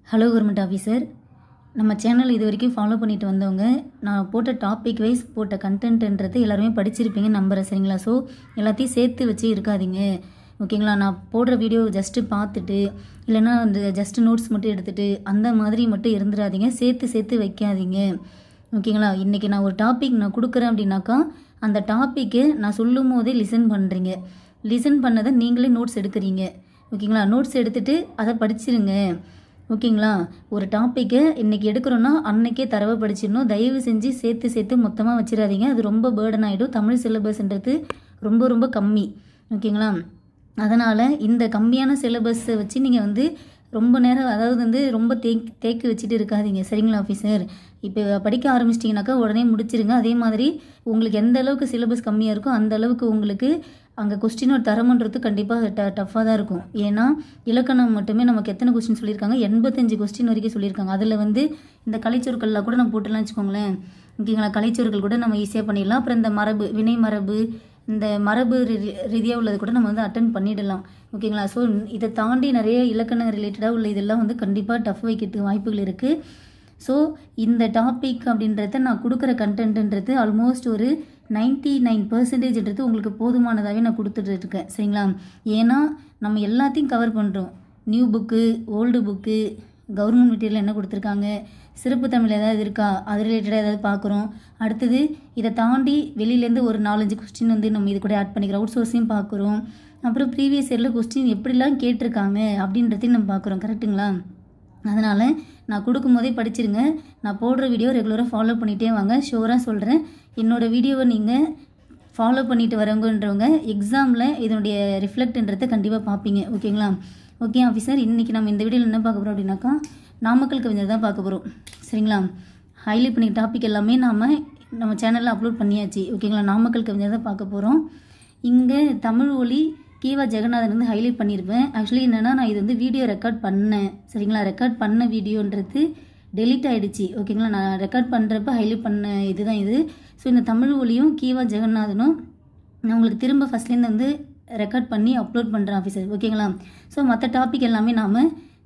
Hello government officer, நம்ம channel இது வரைக்கும் ஃபாலோ பண்ணிட்டு வந்தவங்க நான் போட்ட டாபிக் வைஸ் போட்ட கண்டென்ட்ன்றது எல்லாருமே படிச்சிருப்பீங்கன்னு நம்புகிறேன். சரிங்களா? ஸோ எல்லாத்தையும் சேர்த்து வச்சு இருக்காதீங்க. ஓகேங்களா? நான் போடுற வீடியோ ஜஸ்ட்டு பார்த்துட்டு இல்லைனா அந்த ஜஸ்ட் நோட்ஸ் மட்டும் எடுத்துகிட்டு அந்த மாதிரி மட்டும் இருந்துடாதீங்க. சேர்த்து வைக்காதீங்க. ஓகேங்களா? இன்றைக்கி நான் ஒரு டாபிக் நான் கொடுக்குறேன் அப்படின்னாக்கா அந்த டாப்பிக்கு நான் சொல்லும் போதே லிசன் பண்ணுறீங்க. லிசன் பண்ணதை நீங்களே நோட்ஸ் எடுக்கிறீங்க. ஓகேங்களா? நோட்ஸ் எடுத்துகிட்டு அதை படிச்சிருங்க. ஓகேங்களா? ஒரு டாப்பிக்கை இன்றைக்கி எடுக்கிறோன்னா அன்றைக்கே தரவை படிச்சிடணும். தயவு செஞ்சு சேர்த்து மொத்தமாக வச்சிடாதீங்க. அது ரொம்ப பேர்டன் ஆகிடும். தமிழ் சிலபஸ்ன்றது ரொம்ப கம்மி. ஓகேங்களா? அதனால் இந்த கம்மியான சிலபஸை வச்சு நீங்கள் ரொம்ப நேரம் ரொம்ப தேக்கி வச்சுட்டு இருக்காதீங்க. சரிங்களா ஆஃபீஸர்? இப்போ படிக்க ஆரம்பிச்சிட்டிங்கனாக்கா உடனே முடிச்சிருங்க. அதே மாதிரி உங்களுக்கு எந்த அளவுக்கு சிலபஸ் கம்மியாக இருக்கோ அந்த அளவுக்கு உங்களுக்கு அங்கே கொஸ்டினோட தரம்ன்றது கண்டிப்பாக டஃப்பாக தான் இருக்கும். ஏன்னா இலக்கணம் மட்டுமே நமக்கு எத்தனை கொஸ்டின் சொல்லியிருக்காங்க? 85 கொஸ்டின் வரைக்கும் சொல்லியிருக்காங்க. அதில் இந்த கலைச்சொற்கள்லாம் கூட நம்ம போட்டுலாம் வச்சுக்கோங்களேன். ஓகேங்களா? கலைச்சொற்கள் கூட நம்ம ஈஸியாக பண்ணிடலாம். அப்புறம் இந்த மரபு, வினை மரபு, இந்த மரபு ரீதியாக உள்ளது கூட நம்ம அட்டன் பண்ணிடலாம். ஓகேங்களா? ஸோ இதை தாண்டி நிறைய இலக்கண ரிலேட்டடாக உள்ள இதெல்லாம் கண்டிப்பாக டஃப் வைக்கிறதுக்கு வாய்ப்புகள் இருக்குது. ஸோ இந்த டாபிக் அப்படின்றத நான் கொடுக்குற கண்டென்ட்ன்றது ஆல்மோஸ்ட் ஒரு 99% உங்களுக்கு போதுமானதாகவே நான் கொடுத்துட்ருக்கேன். சரிங்களா? ஏன்னா நம்ம எல்லாத்தையும் கவர் பண்ணுறோம். New book, old book, government material என்ன கொடுத்துருக்காங்க, சிறப்பு தமிழ் ஏதாவது இருக்கா, அது ரிலேட்டடாக ஏதாவது பார்க்குறோம். அடுத்தது இதை தாண்டி வெளியிலேருந்து ஒரு 4-5 கொஸ்டின் நம்ம இது கூட ஆட் பண்ணிக்கிறோம். அவுட் சோர்ஸையும் பார்க்குறோம். அப்புறம் ப்ரீவியஸ் இயரில் கொஸ்டின் எப்படிலாம் கேட்டிருக்காங்க அப்படின்றதையும் நம்ம பார்க்குறோம். கரெக்டுங்களா? அதனால் நான் கொடுக்கும்போதே படிச்சிருங்க. நான் போடுற வீடியோ ரெகுலராக ஃபாலோ பண்ணிகிட்டே வாங்க. ஷோராக சொல்கிறேன், என்னோடய வீடியோவை நீங்கள் ஃபாலோ பண்ணிட்டு வரவங்கன்றவங்க எக்ஸாமில் இதனுடைய ரிஃப்ளெக்ட்ன்றதை கண்டிப்பாக பார்ப்பீங்க. ஓகேங்களா? ஓகே ஆஃபீஸர், இன்றைக்கி நம்ம இந்த வீடியோவில் என்ன பார்க்க போகிறோம் அப்படின்னாக்கா நாமக்கல் கவிஞர் தான் பார்க்க போகிறோம். சரிங்களா? ஹைலைட் பண்ணி டாபிக் எல்லாமே நம்ம சேனலில் அப்லோட் பண்ணியாச்சு. ஓகேங்களா? நாமக்கல் கவிஞர் தான் பார்க்க போகிறோம். இங்கே தமிழ் ஒலி கீவா ஜெகநாதன் ஹைலைட் பண்ணியிருப்பேன். ஆக்சுவலி என்னென்னா நான் இது வீடியோ ரெக்கார்ட் பண்ணேன். சரிங்களா? ரெக்கார்ட் பண்ண வீடியோன்றது டெலீட் ஆகிடுச்சு. ஓகேங்களா? நான் ரெக்கார்ட் பண்ணுறப்ப ஹைலைட் பண்ண இதுதான் இது. ஸோ இந்த தமிழ் ஒலியும் கீவா ஜெகநாதனும் நான் உங்களுக்கு திரும்ப ஃபஸ்ட்லேருந்து ரெக்கார்ட் பண்ணி அப்லோட் பண்ணுறேன் ஆஃபீஸர். ஓகேங்களா? ஸோ மற்ற டாபிக் எல்லாமே நாம்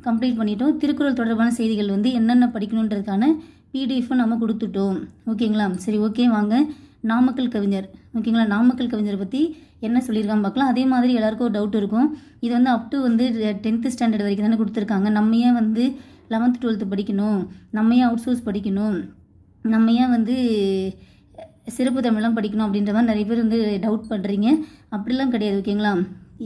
கம்ப்ளீட் பண்ணிட்டோம். திருக்குறள் தொடர்பான செய்திகள் என்னென்ன படிக்கணுன்றதுக்கான பிடிஎஃப்பும் நம்ம கொடுத்துட்டோம். ஓகேங்களா? சரி, ஓகே, வாங்க நாமக்கல் கவிஞர். ஓகேங்களா? நாமக்கல் கவிஞரை பற்றி என்ன சொல்லியிருக்காங்க பார்க்கலாம். அதே மாதிரி எல்லாருக்கும் ஒரு டவுட் இருக்கும். இது அப் டு 10th ஸ்டாண்டர்ட் வரைக்கும் தானே கொடுத்துருக்காங்க. நம்ம ஏன் 11th 12th படிக்கணும், நம்ம ஏன் அவுட் சோர்ஸ் படிக்கணும், நம்ம ஏன் சிறப்பு தமிழ்லாம் படிக்கணும் அப்படின்ற மாதிரி நிறைய பேர் டவுட் பண்ணுறீங்க. அப்படிலாம் கிடையாது. ஓகேங்களா?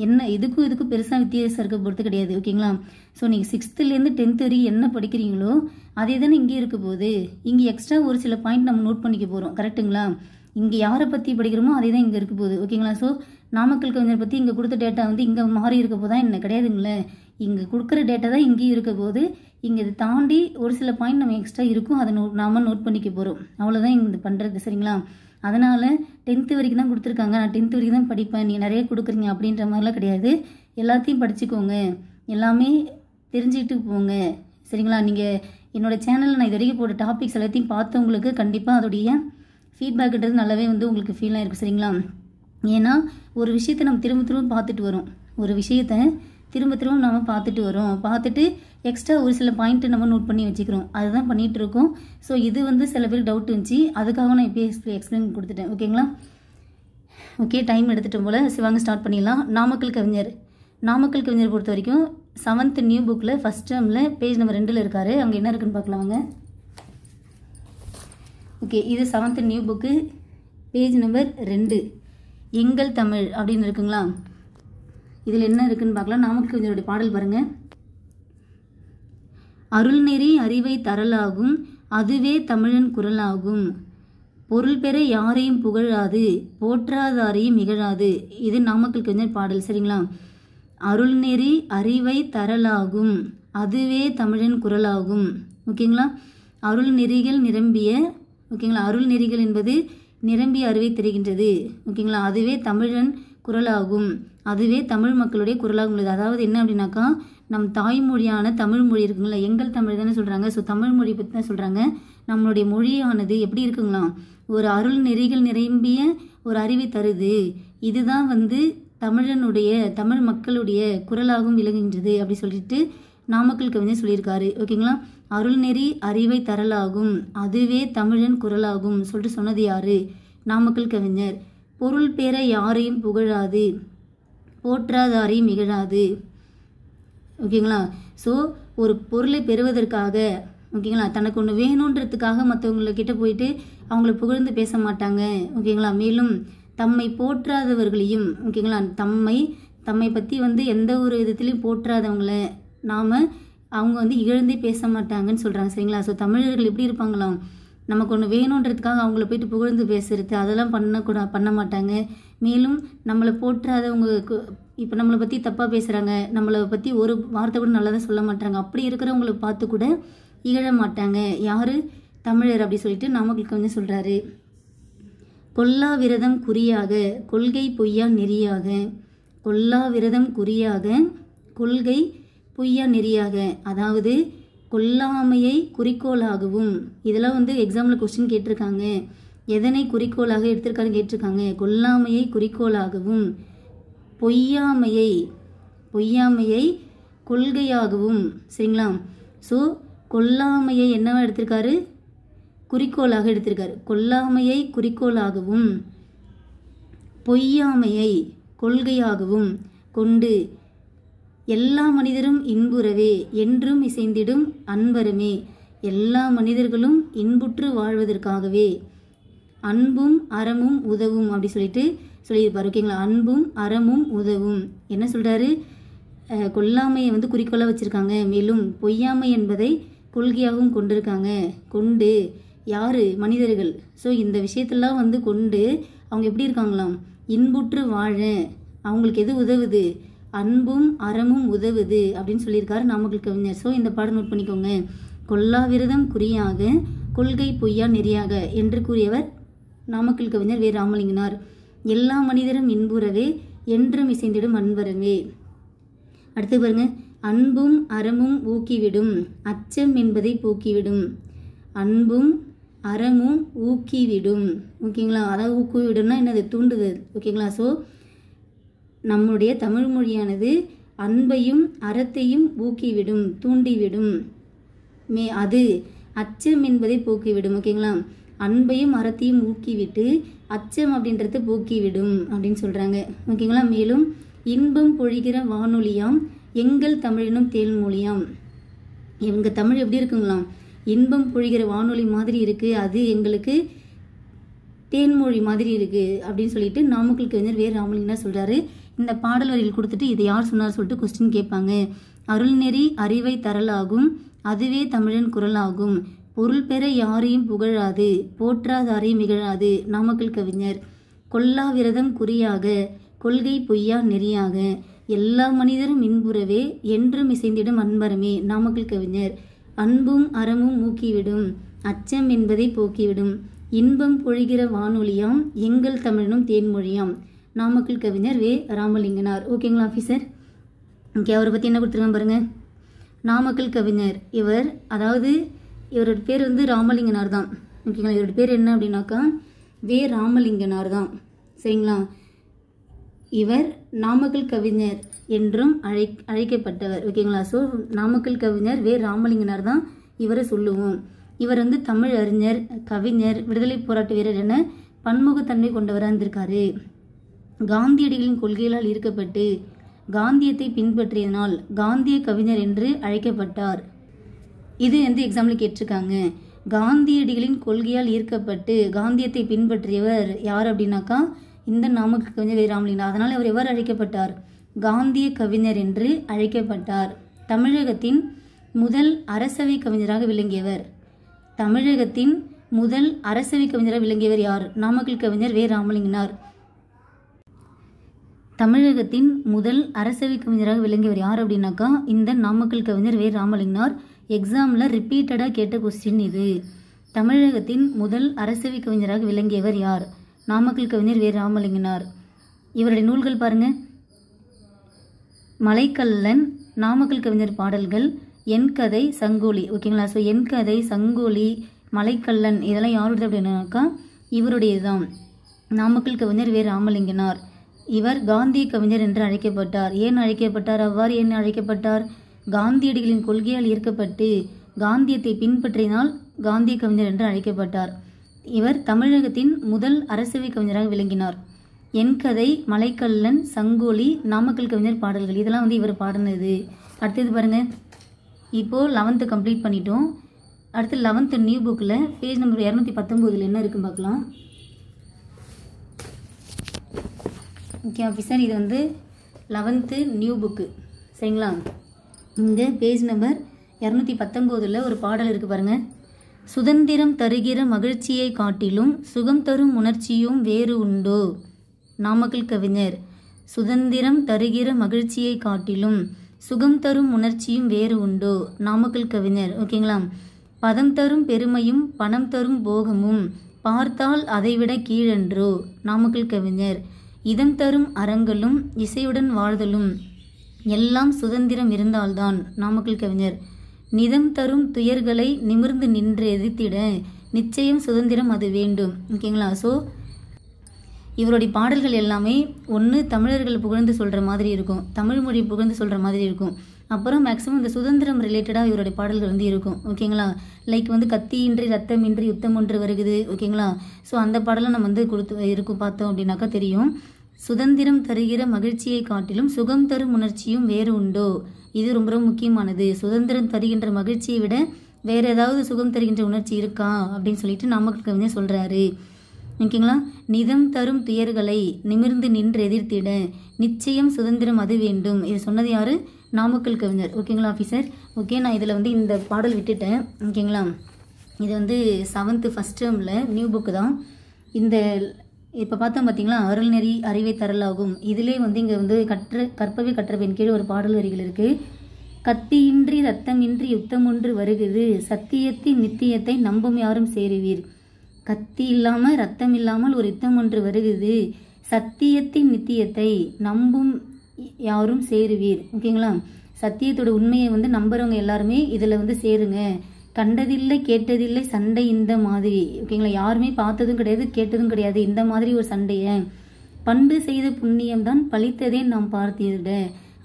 என்ன இதுக்கும் பெருசாக வித்தியாசம் இருக்க பொறுத்து கிடையாது. ஓகேங்களா? ஸோ நீங்கள் 6th-லேருந்து 10th வரைக்கும் என்ன படிக்கிறீங்களோ அதே தானே இங்கே இருக்க போகுது. இங்கே எக்ஸ்ட்ரா ஒரு சில பாயிண்ட் நம்ம நோட் பண்ணிக்க போகிறோம். கரெக்டுங்களா? இங்கே யாரை பற்றி படிக்கிறோமோ அதே தான் இங்கே இருக்க போகுது. ஓகேங்களா? ஸோ நாமக்கல் கவிஞர் பற்றி இங்கே கொடுத்த டேட்டா இங்கே மாறி இருக்க போதா என்ன? கிடையாதுங்களே. இங்கே கொடுக்குற டேட்டா தான் இங்கேயும் இருக்க போது. இங்கே இதை தாண்டி ஒரு சில பாயிண்ட் நம்ம எக்ஸ்ட்ரா இருக்கும், அதை நாம் நோட் பண்ணிக்க போகிறோம். அவ்வளோதான் இங்கே பண்ணுறது. சரிங்களா? அதனால் 10th வரைக்கும் தான் கொடுத்துருக்காங்க, நான் 10th வரைக்கும் தான் படிப்பேன், நீ நிறைய கொடுக்குறீங்க அப்படின்ற மாதிரிலாம் கிடையாது. எல்லாத்தையும் படிச்சுக்கோங்க, எல்லாமே தெரிஞ்சுக்கிட்டு போங்க. சரிங்களா? நீங்கள் என்னோடய சேனலில் நான் இது வரைக்கும் போட்ட டாபிக்ஸ் எல்லாத்தையும் பார்த்தவங்களுக்கு கண்டிப்பாக அதோடைய ஃபீட்பேக்ன்றது நல்லாவே உங்களுக்கு ஃபீலாக இருக்கும். சரிங்களா? ஏன்னா ஒரு விஷயத்தை நம்ம திரும்ப பார்த்துட்டு வரோம். ஒரு விஷயத்தை திரும்ப நம்ம பார்த்துட்டு எக்ஸ்ட்ரா ஒரு சில பாயிண்ட்டு நம்ம நோட் பண்ணி வச்சுக்கிறோம். அதுதான் பண்ணிகிட்டு இருக்கோம். ஸோ இது சில பேர் டவுட் இருந்துச்சு, அதுக்காக நான் இப்போ எக்ஸ்பிளைன் கொடுத்துட்டேன். ஓகேங்களா? ஓகே, டைம் எடுத்துகிட்டு போல் சிவாங்க ஸ்டார்ட் பண்ணிடலாம். நாமக்கல் கவிஞர் பொறுத்த வரைக்கும் 7th நியூ புக்கில் ஃபஸ்ட் டேர்மில் பேஜ் நம்பர் 2 இருக்கார். அங்கே என்ன இருக்குன்னு பார்க்கலாங்க. ஓகே, இது 7th new book, page number 2, எங்கள் தமிழ் அப்படின்னு இருக்குங்களா? இதில் என்ன இருக்குன்னு பார்க்கலாம். நாமக்கல் கவிஞருடைய பாடல் பாருங்கள். அருள்நெறி அறிவை தரலாகும், அதுவே தமிழன் குரலாகும், பொருள் பெற யாரையும் புகழாது, போற்றாதாரையும் இகழாது. இது நாமக்கல் கவிஞர் பாடல். சரிங்களா? அருள்நெறி அறிவை தரலாகும், அதுவே தமிழன் குரலாகும். ஓகேங்களா? அருள் நெறிகள் நிரம்பிய, ஓகேங்களா, அருள் நெறிகள் என்பது நிரம்பிய அறிவை தெரிகின்றது. ஓகேங்களா? அதுவே தமிழன் குரலாகும், அதுவே தமிழ் மக்களுடைய குரலாகும் உள்ளது. அதாவது என்ன அப்படின்னாக்கா நம் தாய்மொழியான தமிழ் மொழி இருக்குங்களா, எங்கள் தமிழ் தானே சொல்கிறாங்க. ஸோ தமிழ் மொழி பற்றி தான் சொல்கிறாங்க. நம்மளுடைய மொழியானது எப்படி இருக்குங்களா, ஒரு அருள் நெறிகள் நிரம்பிய ஒரு அறிவை தருது. இதுதான் தமிழனுடைய தமிழ் மக்களுடைய குரலாகவும் விளங்குகின்றது அப்படி சொல்லிட்டு நாமக்கல் கவிஞர் சொல்லியிருக்காரு. ஓகேங்களா. அருள்நெறி அறிவை தரலாகும், அதுவே தமிழன் குரலாகும் சொல்லிட்டு சொன்னது யாரு? நாமக்கல் கவிஞர். பொருள் பெற யாரையும் புகழாது, போற்றாதாரையும் இகழாது. ஓகேங்களா. ஸோ ஒரு பொருளை பெறுவதற்காக, ஓகேங்களா, தனக்கு ஒன்று வேணுன்றதுக்காக மற்றவங்கக்கிட்ட போயிட்டு அவங்கள புகழ்ந்து பேச மாட்டாங்க. ஓகேங்களா. மேலும் தம்மை போற்றாதவர்களையும், ஓகேங்களா, தம்மை பற்றி எந்த ஒரு விதத்துலையும் போற்றாதவங்கள அவங்க இகழ்ந்தே பேச மாட்டாங்கன்னு சொல்கிறாங்க. சரிங்களா. ஸோ தமிழர்கள் எப்படி இருப்பாங்களாம், நமக்கு ஒன்று வேணுன்றதுக்காக அவங்கள போயிட்டு புகழ்ந்து பேசுறது அதெல்லாம் பண்ண மாட்டாங்க. மேலும் நம்மளை போற்றாதவங்க, இப்போ நம்மளை பற்றி தப்பாக பேசுகிறாங்க, நம்மளை பற்றி ஒரு வார்த்தை கூட நல்லதாக சொல்ல மாட்டாங்க, அப்படி இருக்கிறவங்களை பார்த்து கூட இகழ மாட்டாங்க. யார்? தமிழர் அப்படி சொல்லிட்டு நாமக்கல் கவிஞர் சொல்கிறாரு. கொல்லா விரதம் குறியாக, கொள்கை பொய்யா நெறியாக. கொல்லா விரதம் குறியாக, கொள்கை பொய்யா நெறியாக. அதாவது கொல்லாமையை குறிக்கோளாகவும், இதெல்லாம் எக்ஸாமில் கொஸ்டின் கேட்டிருக்காங்க. எதனை குறிக்கோளாக எடுத்திருக்காருன்னு கேட்டிருக்காங்க. கொல்லாமையை குறிக்கோளாகவும், பொய்யாமையை கொள்கையாகவும். சரிங்களா. ஸோ கொல்லாமையை என்னவா எடுத்திருக்காரு? குறிக்கோளாக எடுத்திருக்காரு. கொல்லாமையை குறிக்கோளாகவும் பொய்யாமையை கொள்கையாகவும் கொண்டு எல்லா மனிதரும் இன்புறவே என்றும் இசைந்திடும் அன்பருமே. எல்லா மனிதர்களும் இன்புற்று வாழ்வதற்காகவே அன்பும் அறமும் உதவும் அப்படி சொல்லியிருப்பார். ஓகேங்களா. அன்பும் அறமும் உதவும். என்ன சொல்கிறாரு? கொல்லாமையை குறிக்கோளாக வச்சுருக்காங்க. மேலும் பொய்யாமை என்பதை கொள்கையாகவும் கொண்டிருக்காங்க. கொண்டு யார்? மனிதர்கள். ஸோ இந்த விஷயத்தெல்லாம் கொண்டு அவங்க எப்படி இருக்காங்களாம்? இன்புற்று வாழ அவங்களுக்கு எது உதவுது? அன்பும் அறமும் உதவுது அப்படின்னு சொல்லியிருக்காரு நாமக்கல் கவிஞர். ஸோ இந்த பாடம் நோட் பண்ணிக்கோங்க. கொல்லா விரதம் குறியாக, கொள்கை பொய்யா நெறியாக என்று கூறியவர் நாமக்கல் கவிஞர் வே. ராமலிங்கனார். எல்லா மனிதரும் இன்புறவே என்றும் இசைந்திடும் அன்பரமே. அடுத்து பாருங்க. அன்பும் அறமும் ஊக்கிவிடும், அச்சம் என்பதை போக்கிவிடும். அன்பும் அறமும் ஊக்கிவிடும். ஓகேங்களா. அதாவது ஊக்குவிடும்னா என்னது? தூண்டுதல். ஓகேங்களா. ஸோ நம்முடைய தமிழ் மொழியானது அன்பையும் அறத்தையும் ஊக்கிவிடும், தூண்டிவிடும். அது அச்சம் என்பதை போக்கிவிடும். ஓகேங்களா. அன்பையும் அறத்தையும் ஊக்கிவிட்டு அச்சம் அப்படின்றத போக்கிவிடும் அப்படின்னு சொல்கிறாங்க. ஓகேங்களா. மேலும் இன்பம் பொழிகிற வானொலியாம் எங்கள் தமிழினும் தேன்மொழியாம். எங்கள் தமிழ் எப்படி இருக்குங்களாம்? இன்பம் பொழிகிற வானொலி மாதிரி இருக்குது, அது எங்களுக்கு தேன்மொழி மாதிரி இருக்குது அப்படின்னு சொல்லிட்டு நாமக்கல் கவிஞர் வே. ராமலிங்கனார் சொல்கிறாரு. இந்த பாடல் வரியில் கொடுத்துட்டு இதை யார் சொன்னார் சொல்லிட்டு கொஸ்டின் கேட்பாங்க. அருள்நெறி அறிவை தரலாகும், அதுவே தமிழன் குரலாகும். பொருள் பெற யாரையும் புகழாது, போற்றாதாரையும் இகழாது. நாமக்கல் கவிஞர். கொல்லா விரதம் குறியாக, கொள்கை பொய்யா நெறியாக. எல்லா மனிதரும் இன்புறவே என்றும் இசைந்திடும் அன்பரமே. நாமக்கல் கவிஞர். அன்பும் அறமும் ஊக்கிவிடும், அச்சம் என்பதை போக்கிவிடும். இன்பம் பொழிகிற வானொலியாம் எங்கள் தமிழனும் தேன்மொழியாம். நாமக்கல் கவிஞர் வே. ராமலிங்கனார். ஓகேங்களா ஆஃபீஸர்? ஓகே. அவரை பற்றி என்ன கொடுத்துருக்காங்க பாருங்கள். நாமக்கல் கவிஞர் இவரோட பேர் ராமலிங்கனார் தான். ஓகேங்களா. இவரோட பேர் என்ன அப்படின்னாக்கா வே. ராமலிங்கனார் தான். சரிங்களா. இவர் நாமக்கல் கவிஞர் என்றும் அழைக்கப்பட்டவர். ஓகேங்களா. ஸோ நாமக்கல் கவிஞர் வே. ராமலிங்கனார் தான் இவரை சொல்லுவோம். இவர் தமிழ் அறிஞர், கவிஞர், விடுதலை போராட்ட வீரர் என பன்முகத்தன்மை கொண்டவராக இருந்திருக்காரு. காந்தியடிகளின் கொள்கைகளால் ஈர்க்கப்பட்டு காந்தியத்தை பின்பற்றியதனால் காந்திய கவிஞர் என்று அழைக்கப்பட்டார். இது எக்ஸாம்பிள் கேட்டிருக்காங்க. காந்தியடிகளின் கொள்கையால் ஈர்க்கப்பட்டு காந்தியத்தை பின்பற்றியவர் யார் அப்படின்னாக்கா இந்த நாமக்கல் கவிஞர் வே. ராமலிங்கனார். அதனால் அவர் எவ்வாறு அழைக்கப்பட்டார்? காந்திய கவிஞர் என்று அழைக்கப்பட்டார். தமிழகத்தின் முதல் அரசவை கவிஞராக விளங்கியவர். தமிழகத்தின் முதல் அரசவை கவிஞராக விளங்கியவர் யார்? நாமக்கல் கவிஞர் வே. ராமலிங்கனார். தமிழகத்தின் முதல் அரசவை கவிஞராக விளங்கியவர் யார் அப்படின்னாக்கா இந்த நாமக்கல் கவிஞர் வே. ராமலிங்கனார். எக்ஸாமில் ரிப்பீட்டடாக கேட்ட கொஸ்டின் இது. தமிழகத்தின் முதல் அரசவை கவிஞராக விளங்கியவர் யார்? நாமக்கல் கவிஞர் வே. ராமலிங்கனார். இவருடைய நூல்கள் பாருங்கள். மலைக்கல்லன், நாமக்கல் கவிஞர் பாடல்கள், என் கதை, சங்கோலி. ஓகேங்களா. ஸோ என் கதை, சங்கோலி, மலைக்கல்லன் இதெல்லாம் யாருடைய அப்படின்னாக்கா இவருடையது தான். நாமக்கல் கவிஞர் வே. ராமலிங்கனார். இவர் காந்திய கவிஞர் என்று அழைக்கப்பட்டார். ஏன் அழைக்கப்பட்டார்? அவ்வாறு ஏன் அழைக்கப்பட்டார்? காந்தியடிகளின் கொள்கையால் ஈர்க்கப்பட்டு காந்தியத்தை பின்பற்றினால் காந்திய கவிஞர் என்று அழைக்கப்பட்டார். இவர் தமிழகத்தின் முதல் அரசவை கவிஞராக விளங்கினார். என் கதை, மலைக்கல்லன், சங்கோலி, நாமக்கல் கவிஞர் பாடல்கள் இதெல்லாம் வந்து இவர் பாடினது. அடுத்தது பாருங்க, இப்போது 11th கம்ப்ளீட் பண்ணிட்டோம். அடுத்து 11th நியூ புக்கில் பேஜ் நம்பர் 219 என்ன இருக்குன்னு பார்க்கலாம். ஓகே ஆஃபீஸர், இது வந்து 11th நியூ புக்கு சரிங்களா. இங்கே பேஜ் நம்பர் 219 ஒரு பாடல் இருக்குது பாருங்கள். சுதந்திரம் தருகிற மகிழ்ச்சியை காட்டிலும் சுகம் தரும் உணர்ச்சியும் வேறு உண்டோ? நாமக்கல் கவிஞர். சுதந்திரம் தருகிற மகிழ்ச்சியை காட்டிலும் சுகம் தரும் உணர்ச்சியும் வேறு உண்டோ? நாமக்கல் கவிஞர். ஓகேங்களா. பதம் தரும் பெருமையும் பணம் தரும் போகமும் பார்த்தால் அதைவிட கீழென்றோ? நாமக்கல் கவிஞர். இதம் தரும் அறங்களும் இசையுடன் வாழ்தலும் எல்லாம் சுதந்திரம் இருந்தால்தான். நாமக்கல் கவிஞர். நிதம் தரும் துயர்களை நிமிர்ந்து நின்று எதிர்த்திட நிச்சயம் சுதந்திரம் அது வேண்டும். ஓகேங்களா. ஸோ இவருடைய பாடல்கள் எல்லாமே ஒன்று தமிழர்கள் புகழ்ந்து சொல்கிற மாதிரி இருக்கும், தமிழ் மொழி புகழ்ந்து சொல்கிற மாதிரி இருக்கும். அப்புறம் மேக்ஸிமம் இந்த சுதந்திரம் ரிலேட்டடாக இவருடைய பாடல்கள் வந்து இருக்கும். ஓகேங்களா. லைக் வந்து கத்தியின்றி ரத்தமின்றி யுத்தம் ஒன்று வருகுது. ஓகேங்களா. ஸோ அந்த பாடலாம் நம்ம வந்து பார்த்தோம் அப்படின்னாக்கா தெரியும். சுதந்திரம் தருகிற மகிழ்ச்சியை காட்டிலும் சுகம் தரும் உணர்ச்சியும் வேறு உண்டோ? இது ரொம்ப ரொம்ப முக்கியமானது. சுதந்திரம் தருகின்ற மகிழ்ச்சியை விட வேறு ஏதாவது சுகம் தருகின்ற உணர்ச்சி இருக்கா அப்படின்னு சொல்லிட்டு நாமக்கல் கவிஞர் சொல்கிறாரு. ஓகேங்களா. நிதம் தரும் துயர்களை நிமிர்ந்து நின்று எதிர்த்திட நிச்சயம் சுதந்திரம் அது வேண்டும். இது சொன்னது யாரு? நாமக்கல் கவிஞர். ஓகேங்களா ஆஃபீஸர். ஓகே, நான் இதில் வந்து இந்த பாடல் விட்டுட்டேன். ஓகேங்களா. இது வந்து 7th ஃபஸ்ட் டேர்மில் நியூ புக்கு தான். இந்த இப்போ பார்த்தோம் பார்த்தீங்களா, அருள்நெறி அறிவை தரலாகும். இதிலே வந்து இங்கே வந்து கற்பவை கற்றபின் கீழே ஒரு பாடல் வரிகள் இருக்குது. கத்தியின்றி ரத்தமின்றி யுத்தம் ஒன்று வருகுது, சத்தியத்தின் நித்தியத்தை நம்பும் யாரும் சேருவீர். கத்தி இல்லாமல் ரத்தம் இல்லாமல் ஒரு யுத்தம் ஒன்று வருகுது, சத்தியத்தின் நித்தியத்தை நம்பும் யாரும் சேருவீர். ஓகேங்களா. சத்தியத்தோட உண்மையை வந்து நம்புறவங்க எல்லாருமே இதில் வந்து சேருங்க. கண்டதில்லை கேட்டதில்லை சண்டை இந்த மாதிரி. ஓகேங்களா. யாருமே பார்த்ததும் கிடையாது கேட்டதும் கிடையாது இந்த மாதிரி ஒரு சண்டையை. பண்டு செய்த புண்ணியம்தான் பழித்ததே நாம் பார்த்திட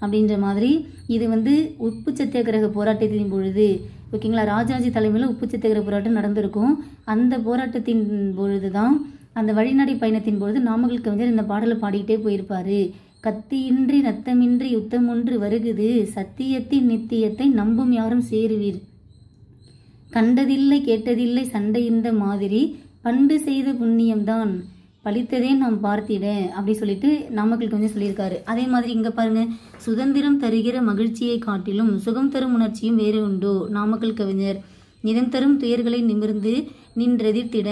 அப்படின்ற மாதிரி. இது வந்து உப்பு சத்தியாகிரக போராட்டத்தின் பொழுது, ஓகேங்களா, ராஜாஜி தலைமையில் உப்பு சத்தியாகிரக போராட்டம் நடந்திருக்கும். அந்த போராட்டத்தின் பொழுது தான், அந்த வழிநடை பயணத்தின் பொழுது நாமக்கல் கவிஞர் இந்த பாடலை பாடிக்கிட்டே போயிருப்பாரு. கத்தியின்றி ரத்தமின்றி யுத்தம் ஒன்று வருகுது, சத்தியத்தின் நித்தியத்தை நம்பும் யாரும் சேருவீர். கண்டதில்லை கேட்டதில்லை சண்டை இந்த மாதிரி, பண்டு செய்த புண்ணியம்தான் பழித்ததே நாம் பார்த்திட அப்படி சொல்லிட்டு நாமக்கல் கவிஞர் சொல்லியிருக்காரு. அதே மாதிரி இங்கே பாருங்க, சுதந்திரம் தருகிற மகிழ்ச்சியை காட்டிலும் சுகம் தரும் உணர்ச்சியும் வேறு உண்டோ? நாமக்கல் கவிஞர். நிதம் தரும் துயர்களை நிமிர்ந்து நின்றெதிர்த்திட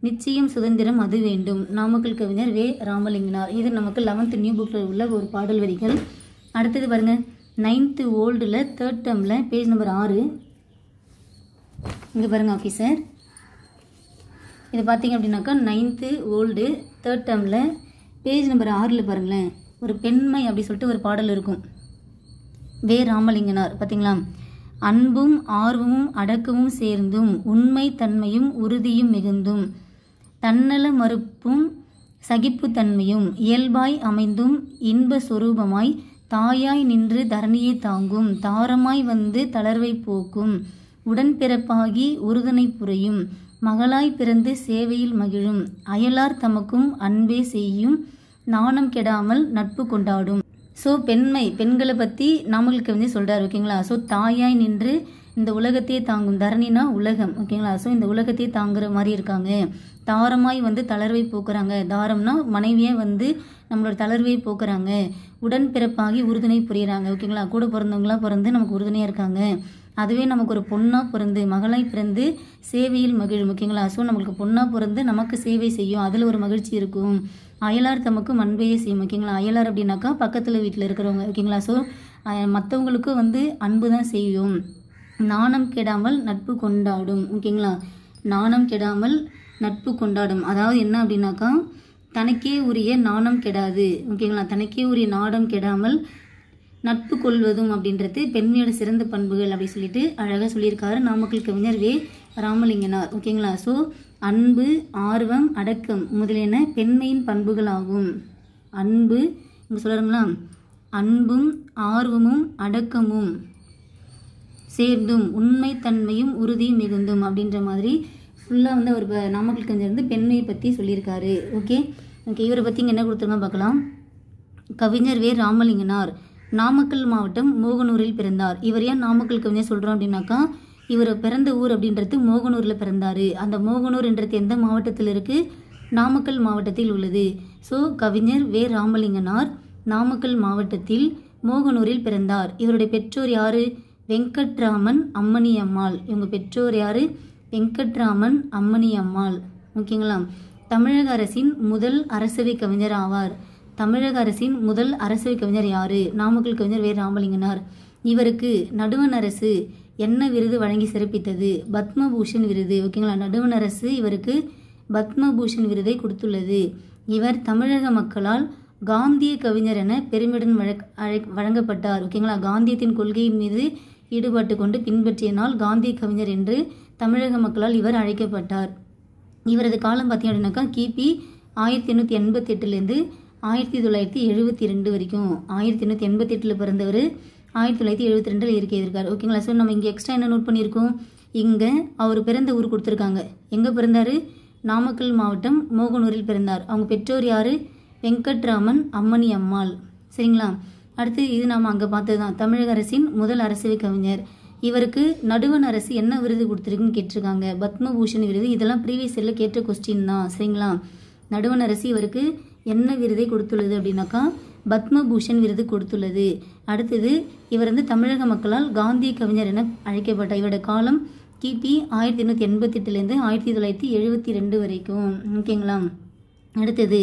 நிச்சயம் சுதந்திரம் அது வேண்டும். நாமக்கல் கவிஞர் வே. ராமலிங்கனார். இது நமக்கு 11th நியூ புக்கில் உள்ள ஒரு பாடல் வரிகள். அடுத்தது பாருங்க, 9th ஓல்டில் 3rd டேர்மில் பேஜ் நம்பர் 6. இங்கே பாருங்க ஆஃபீஸர், இது பார்த்தீங்க அப்படின்னாக்கா 9th ஓல்டு 3rd டேர்மில் பேஜ் நம்பர் 6 பாருங்களேன், ஒரு பெண்மை அப்படி சொல்லிட்டு ஒரு பாடல் இருக்கும். வே. ராமலிங்கனார். பார்த்தீங்களா. அன்பும் ஆர்வமும் அடக்கமும் சேர்ந்தும் உண்மை தன்மையும் உறுதியும் மிகுந்தும் தன்னல மறுப்பும் சகிப்புத்தன்மையும் இயல்பாய் அமைந்தும் இன்ப சொரூபமாய் தாயாய் நின்று தரணியை தாங்கும் தாரமாய் வந்து தளர்வை போக்கும் உடன்பிறப்பாகி உறுதுணை புரியும் மகளாய் பிறந்து சேவையில் மகிழும் அயலார் தமக்கும் அன்பே செய்யும் நாணம் கெடாமல் நட்பு கொண்டாடும். ஸோ பெண்களை பற்றி நாமக்கல் கவிஞர் சொல்கிறார். ஓகேங்களா. ஸோ தாயாய் நின்று இந்த உலகத்தையே தாங்கும், தரணினா உலகம். ஓகேங்களா. ஸோ இந்த உலகத்தையே தாங்குற மாதிரி இருக்காங்க. தாரமாய் வந்து தளர்வை போக்குறாங்க. தாரம்னா மனைவியை வந்து நம்மளோட தளர்வை போக்குறாங்க. உடன்பிறப்பாகி உறுதுணை புரியுறாங்க. ஓகேங்களா. கூட பிறந்தவங்களாம் பிறந்து நமக்கு உறுதுணையாக இருக்காங்க. அதுவே நமக்கு ஒரு பொண்ணாக பிறந்து மகளாய் பிறந்து சேவையில் மகிழும். ஓகேங்களா. ஸோ நம்மளுக்கு பொண்ணாக பிறந்து நமக்கு சேவை செய்யும், அதில் ஒரு மகிழ்ச்சி இருக்கும். அயலார் தமக்கு அன்பையே செய்யும். ஓகேங்களா. அயலார் அப்படின்னாக்கா பக்கத்தில் வீட்டில் இருக்கிறவங்க. ஓகேங்களா. ஸோ மற்றவங்களுக்கும் வந்து அன்பு தான் செய்யும். நாணம் கெடாமல் நட்பு கொண்டாடும். ஓகேங்களா. நாணம் கெடாமல் நட்பு கொண்டாடும், அதாவது என்ன அப்படின்னாக்கா தனக்கே உரிய நாணம் கெடாது. ஓகேங்களா. தனக்கே உரிய நாணம் கெடாமல் நட்பு கொள்வதும் அப்படின்றது பெண்மையோட சிறந்த பண்புகள் அப்படி சொல்லிட்டு அழகாக சொல்லியிருக்காரு நாமக்கல் கவிஞர் வே. ராமலிங்கனார். ஓகேங்களா. ஸோ அன்பு, ஆர்வம், அடக்கம் முதலியன பெண்மையின் பண்புகளாகும். அன்பு இங்கே சொல்கிறாங்களா, அன்பும் ஆர்வமும் அடக்கமும் சேர்ந்தும் உண்மைத்தன்மையும் உறுதியும் மிகுந்தும் அப்படின்ற மாதிரி ஃபுல்லாக வந்து அவர் நாமக்கல் கவிஞர் வந்து பெண்மையை பற்றி சொல்லியிருக்காரு. ஓகே ஓகே இவரை பற்றி இங்கே என்ன கொடுத்துருங்க பார்க்கலாம். கவிஞர் வே. ராமலிங்கனார் நாமக்கல் மாவட்டம் மோகனூரில் பிறந்தார். இவர் ஏன் நாமக்கல் கவிஞர் சொல்கிறோம் அப்படின்னாக்கா, இவர் பிறந்த ஊர் அப்படின்றது மோகனூரில் பிறந்தார். அந்த மோகனூர்ன்றது எந்த மாவட்டத்தில் இருக்குது? நாமக்கல் மாவட்டத்தில் உள்ளது. ஸோ கவிஞர் வே. ராமலிங்கனார் நாமக்கல் மாவட்டத்தில் மோகனூரில் பிறந்தார். இவருடைய பெற்றோர் யார்? வெங்கட்ராமன் அம்மணி அம்மாள். இவங்க பெற்றோர் யார்? வெங்கட்ராமன் அம்மணி அம்மாள். ஓகேங்களா. தமிழக அரசின் முதல் அரசவை கவிஞர் ஆவார். தமிழக அரசின் முதல் அரசவை கவிஞர் யார்? நாமக்கல் கவிஞர் வே. ராமலிங்கனார். இவருக்கு நடுவண் அரசு என்ன விருது வழங்கி சிறப்பித்தது? பத்மபூஷன் விருது. ஓகேங்களா. நடுவண் அரசு இவருக்கு பத்மபூஷன் விருதை கொடுத்துள்ளது. இவர் தமிழக மக்களால் காந்திய கவிஞர் என பெருமையுடன் வழங்கப்பட்டார். ஓகேங்களா. காந்தியத்தின் கொள்கையின் மீது ஈடுபாட்டு கொண்டு பின்பற்றியனால் காந்திய கவிஞர் என்று தமிழக மக்களால் இவர் அழைக்கப்பட்டார். இவரது காலம் பார்த்தீங்க அப்படின்னாக்கா கிபி 1888லேருந்து 1972 வரைக்கும். 1888 பிறந்தவர், 1972 இயற்கை இருக்கார். ஓகேங்களா. ஸோ நம்ம இங்கே எக்ஸ்ட்ரா என்ன நோட் பண்ணியிருக்கோம், இங்கே அவர் பிறந்த ஊர் கொடுத்துருக்காங்க. எங்கே பிறந்தார்? நாமக்கல் மாவட்டம் மோகனூரில் பிறந்தார். அவங்க பெற்றோர் யார்? வெங்கட்ராமன் அம்மணி அம்மாள். சரிங்களா. அடுத்து இது நாம் அங்கே பார்த்தது தான், தமிழக அரசின் முதல் அரசவை கவிஞர். இவருக்கு நடுவண் அரசு என்ன விருது கொடுத்துருக்குன்னு கேட்டிருக்காங்க, பத்மபூஷன் விருது. இதெல்லாம் ப்ரீவியஸ் இயரில் கேட்ட கொஸ்டின் தான். சரிங்களா. நடுவண் அரசு இவருக்கு என்ன விருதை கொடுத்துள்ளது அப்படின்னாக்கா பத்மபூஷன் விருது கொடுத்துள்ளது. அடுத்தது இவர் வந்து தமிழக மக்களால் காந்திய கவிஞர் என அழைக்கப்பட்டார். இவரோட காலம் கிபி 1888லேருந்து 1972 வரைக்கும். ஓகேங்களா. அடுத்தது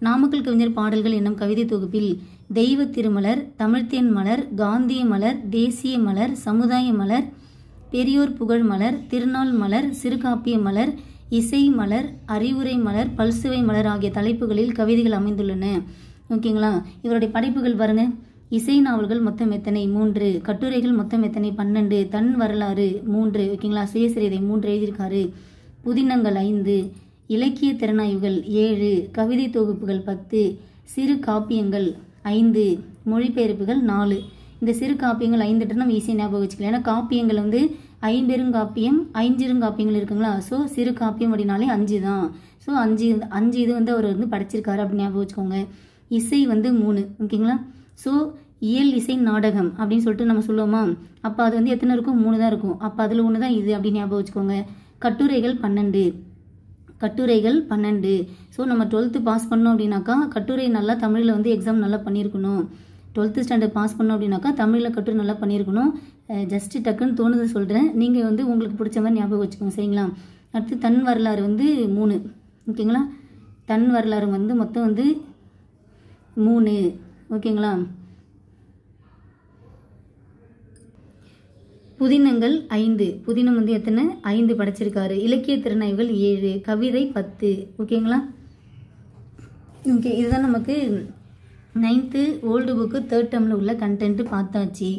நாமக்கல் கவிஞர் பாடல்கள் என்னும் கவிதை தொகுப்பில் தெய்வ திருமலர், தமிழ்த்தேன் மலர், காந்திய மலர், தேசிய மலர், சமுதாய மலர், பெரியோர் புகழ் மலர், திருநாள் மலர், சிறுகாப்பிய மலர், இசை மலர், அறிவுரை மலர், பல்சுவை மலர் ஆகிய தலைப்புகளில் கவிதைகள் அமைந்துள்ளன. ஓகேங்களா. இவருடைய படைப்புகள் பாருங்க. இசை நாவல்கள் மொத்தம் எத்தனை? 3. கட்டுரைகள் மொத்தம் எத்தனை? 12. தன் வரலாறு 3. ஓகேங்களா. சுயசரிதை 3 எழுதியிருக்காரு. புதினங்கள் 5, இலக்கிய திறனாய்வுகள் 7, கவிதை தொகுப்புகள் 10, சிறு காப்பியங்கள் 5, மொழிபெயர்ப்புகள் 4. இந்த சிறு காப்பியங்கள் 5 நம்ம ஈஸியாக ஞாபகம் வச்சுக்கலாம். ஏன்னா காப்பியங்கள் வந்து ஐம்பெருங்காப்பியம், ஐஞ்சிருங்காப்பியங்கள் இருக்குங்களா. ஸோ சிறு காப்பியம் அப்படின்னாலே 5 தான். ஸோ 5 இது வந்து அவர் வந்து படைச்சிருக்காரு அப்படின்னு ஞாபகம் வச்சுக்கோங்க. இசை வந்து 3. ஓகேங்களா. ஸோ இயல் இசை நாடகம் அப்படின்னு சொல்லிட்டு நம்ம சொல்லுவோமா, அப்போ அது வந்து எத்தனை இருக்கும்? 3 தான் இருக்கும். அப்போ அதில் 1 தான் இது அப்படின்னு ஞாபகம் வச்சுக்கோங்க. கட்டுரைகள் 12. கட்டுரைகள் 12. ஸோ நம்ம 12th பாஸ் பண்ணோம் அப்படின்னாக்கா கட்டுரை நல்லா தமிழில் வந்து எக்ஸாம் நல்லா பண்ணியிருக்கணும். 12th ஸ்டாண்டர்ட் பாஸ் பண்ணோம் அப்படின்னாக்கா தமிழில் கட்டுரை நல்லா பண்ணியிருக்கணும். ஜஸ்ட்டு டக்குன்னு தோணுது சொல்கிறேன், நீங்கள் வந்து உங்களுக்கு பிடிச்ச மாதிரி ஞாபகம் வச்சுக்கோங்க. சரிங்களா. அடுத்து தன் வரலாறு வந்து 3. ஓகேங்களா. தன் வரலாறு வந்து மொத்தம் வந்து 3. ஓகேங்களா. புதினங்கள் 5. புதினம் வந்து எத்தனை? 5 படைச்சிருக்காரு. இலக்கிய திறனாய்வுகள் 7, கவிதை 10. ஓகேங்களா. ஓகே இதுதான் நமக்கு 9th ஓல்டு புக்கு 3rd டேர்மில் உள்ள கண்டென்ட் பார்த்தாச்சு.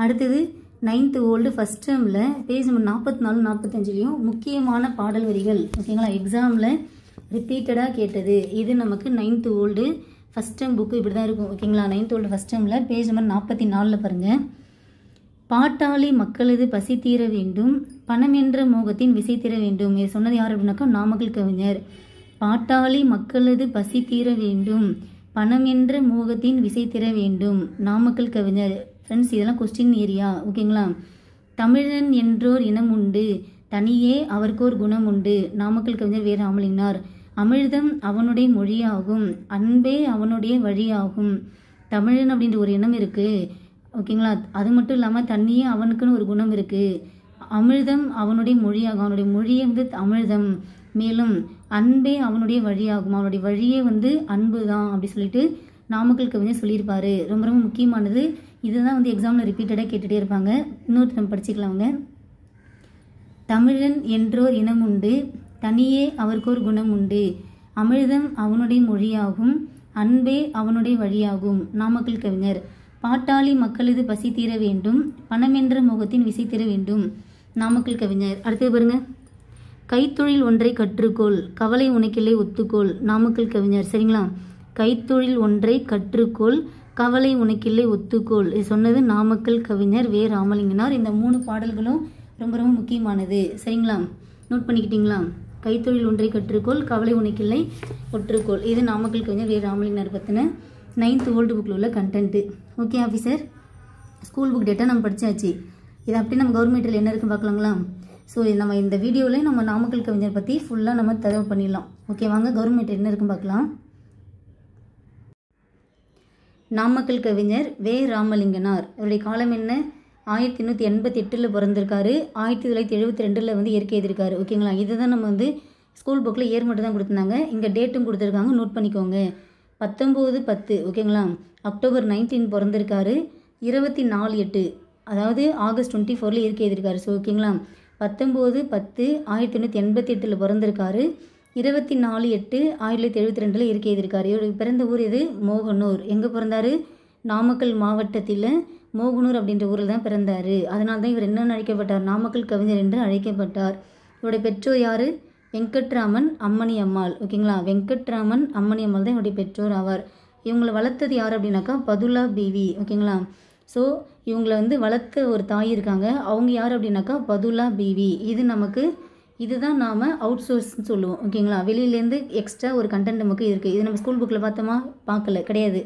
அடுத்தது 9th ஓல்டு ஃபஸ்ட் டேர்மில் பேஜ் நம்பர் 44, 45லையும் முக்கியமான பாடல் வரிகள். ஓகேங்களா. எக்ஸாமில் ரிப்பீட்டடாக கேட்டது இது நமக்கு 9th old first term book இப்படி தான் இருக்கும். ஓகேங்களா. 9th ஓல்டு ஃபஸ்ட் டேர்மில் பேஜ் நம்பர் 44 பாருங்கள். பாட்டாளி மக்களது பசி தீர வேண்டும், பணம் என்ற மோகத்தின் விசை தீர வேண்டும். இது சொன்னது யார் அப்படின்னாக்கா நாமக்கல் கவிஞர். பாட்டாளி மக்களது பசி தீர வேண்டும், பணம் என்ற மோகத்தின் விசை தீர வேண்டும், நாமக்கல் கவிஞர். ஃப்ரெண்ட்ஸ் இதெல்லாம் கொஸ்டின் ஏரியா. ஓகேங்களா. தமிழன் என்றோர் இனம் உண்டு, தனியே அவர்க்கோர் குணம் உண்டு, நாமக்கல் கவிஞர் வே. ராமலிங்கனார். அமிர்தம் அவனுடைய மொழியாகும், அன்பே அவனுடைய வழியாகும். தமிழன் அப்படின்ற ஒரு இனம் இருக்குது. ஓகேங்களா. அது மட்டும் இல்லாமல் தண்ணியே அவனுக்குன்னு ஒரு குணம் இருக்குது. அமிர்தம் அவனுடைய மொழியாகும், அவனுடைய மொழியே வந்து அமிர்தம். மேலும் அன்பே அவனுடைய வழியாகும், அவனுடைய வழியே வந்து அன்பு தான் அப்படி சொல்லிட்டு நாமக்கல் கவிஞர் சொல்லியிருப்பாரு. ரொம்ப ரொம்ப முக்கியமானது. இதுதான் வந்து எக்ஸாமில் ரிப்பீட்டடாக கேட்டுகிட்டே இருப்பாங்க. இன்னொரு நம்ம படிச்சுக்கலாங்க. தமிழன் என்றோர் இனம் உண்டு, தனியே அவர்க்கோர் குணம் உண்டு, அமிர்தம் அவனுடைய மொழியாகும், அன்பே அவனுடைய வழியாகும், நாமக்கல் கவிஞர். பாட்டாளி மக்களது பசி தீர வேண்டும், பணம் என்ற மோகத்தின் விசை தீர வேண்டும், நாமக்கல் கவிஞர். அடுத்து பாருங்க. கைத்தொழில் ஒன்றை கற்றுக்கொள், கவலை உனக்கில்லை ஒத்துக்கோள், நாமக்கல் கவிஞர். சரிங்களா. கைத்தொழில் ஒன்றை கற்றுக்கொள், கவலை உனக்கில்லை ஒத்துக்கோள், இது சொன்னது நாமக்கல் கவிஞர் வே ராமலிங்கனார். இந்த 3 பாடல்களும் ரொம்ப ரொம்ப முக்கியமானது. சரிங்களா, நோட் பண்ணிக்கிட்டீங்களா? கைத்தொழில் ஒன்றை கற்றுக்கோள், கவலை உனக்கில்லை ஒற்றுக்கோள், இது நாமக்கல் கவிஞர் வே ராமலிங்கனார் பற்றின 9th ஓல்டு புக்கில் உள்ள content. Okay officer, school book data நம்ம படித்தாச்சு. இது அப்படி நம்ம கவர்மெண்ட்டில் என்ன இருக்குன்னு பார்க்கலாங்களா? ஸோ நம்ம இந்த வீடியோவில் நம்ம நாமக்கல் கவிஞர் பற்றி ஃபுல்லாக நம்ம தரவு பண்ணிடலாம். ஓகே, வாங்க கவர்மெண்ட் என்ன இருக்குன்னு பார்க்கலாம். நாமக்கல் கவிஞர் வே ராமலிங்கனார், அவருடைய காலம் என்ன? 1888 பிறந்திருக்காரு. 1972 வந்து இயற்கை எழுதியிருக்காரு. ஓகேங்களா, இதுதான் நம்ம வந்து ஸ்கூல் புக்கில் இயர் மட்டும் தான் கொடுத்துருந்தாங்க. இங்கே டேட்டும் கொடுத்துருக்காங்க, நோட் பண்ணிக்கோங்க. 1910 ஓகேங்களா, அக்டோபர் 19 பிறந்திருக்காரு. 24/8 அதாவது ஆகஸ்ட் 24 இயற்கை எழுதியிருக்காரு. ஸோ ஓகேங்களா, 1910 1988 பிறந்திருக்காரு. 24/8 1972 இயற்கை எழுதியிருக்காரு. இவருடைய பிறந்த ஊர் இது மோகனூர். எங்கே பிறந்தார்? நாமக்கல் மாவட்டத்தில் மோகனூர் அப்படின்ற ஊரில் தான் பிறந்தார். அதனால தான் இவர் என்னென்னு அழைக்கப்பட்டார்? நாமக்கல் கவிஞர் என்று அழைக்கப்பட்டார். இவருடைய பெற்றோர் யார்? வெங்கட்ராமன் அம்மணி அம்மாள். ஓகேங்களா, வெங்கட்ராமன் அம்மணி அம்மாள் தான் இவருடைய பெற்றோர் ஆவார். இவங்களை வளர்த்தது யார் அப்படின்னாக்கா பதுலா பிவி. ஓகேங்களா, ஸோ இவங்களை வந்து வளர்த்த ஒரு தாய் இருக்காங்க, அவங்க யார் அப்படின்னாக்கா பதுலா பிவி. இதுதான் நாம் அவுட் சோர்ஸ்ன்னு சொல்லுவோம். ஓகேங்களா, வெளியிலேருந்து எக்ஸ்ட்ரா ஒரு கண்டென்ட் நமக்கு இருக்குது. இது நம்ம ஸ்கூல் புக்கில் பார்த்தோமா? பார்க்கல, கிடையாது.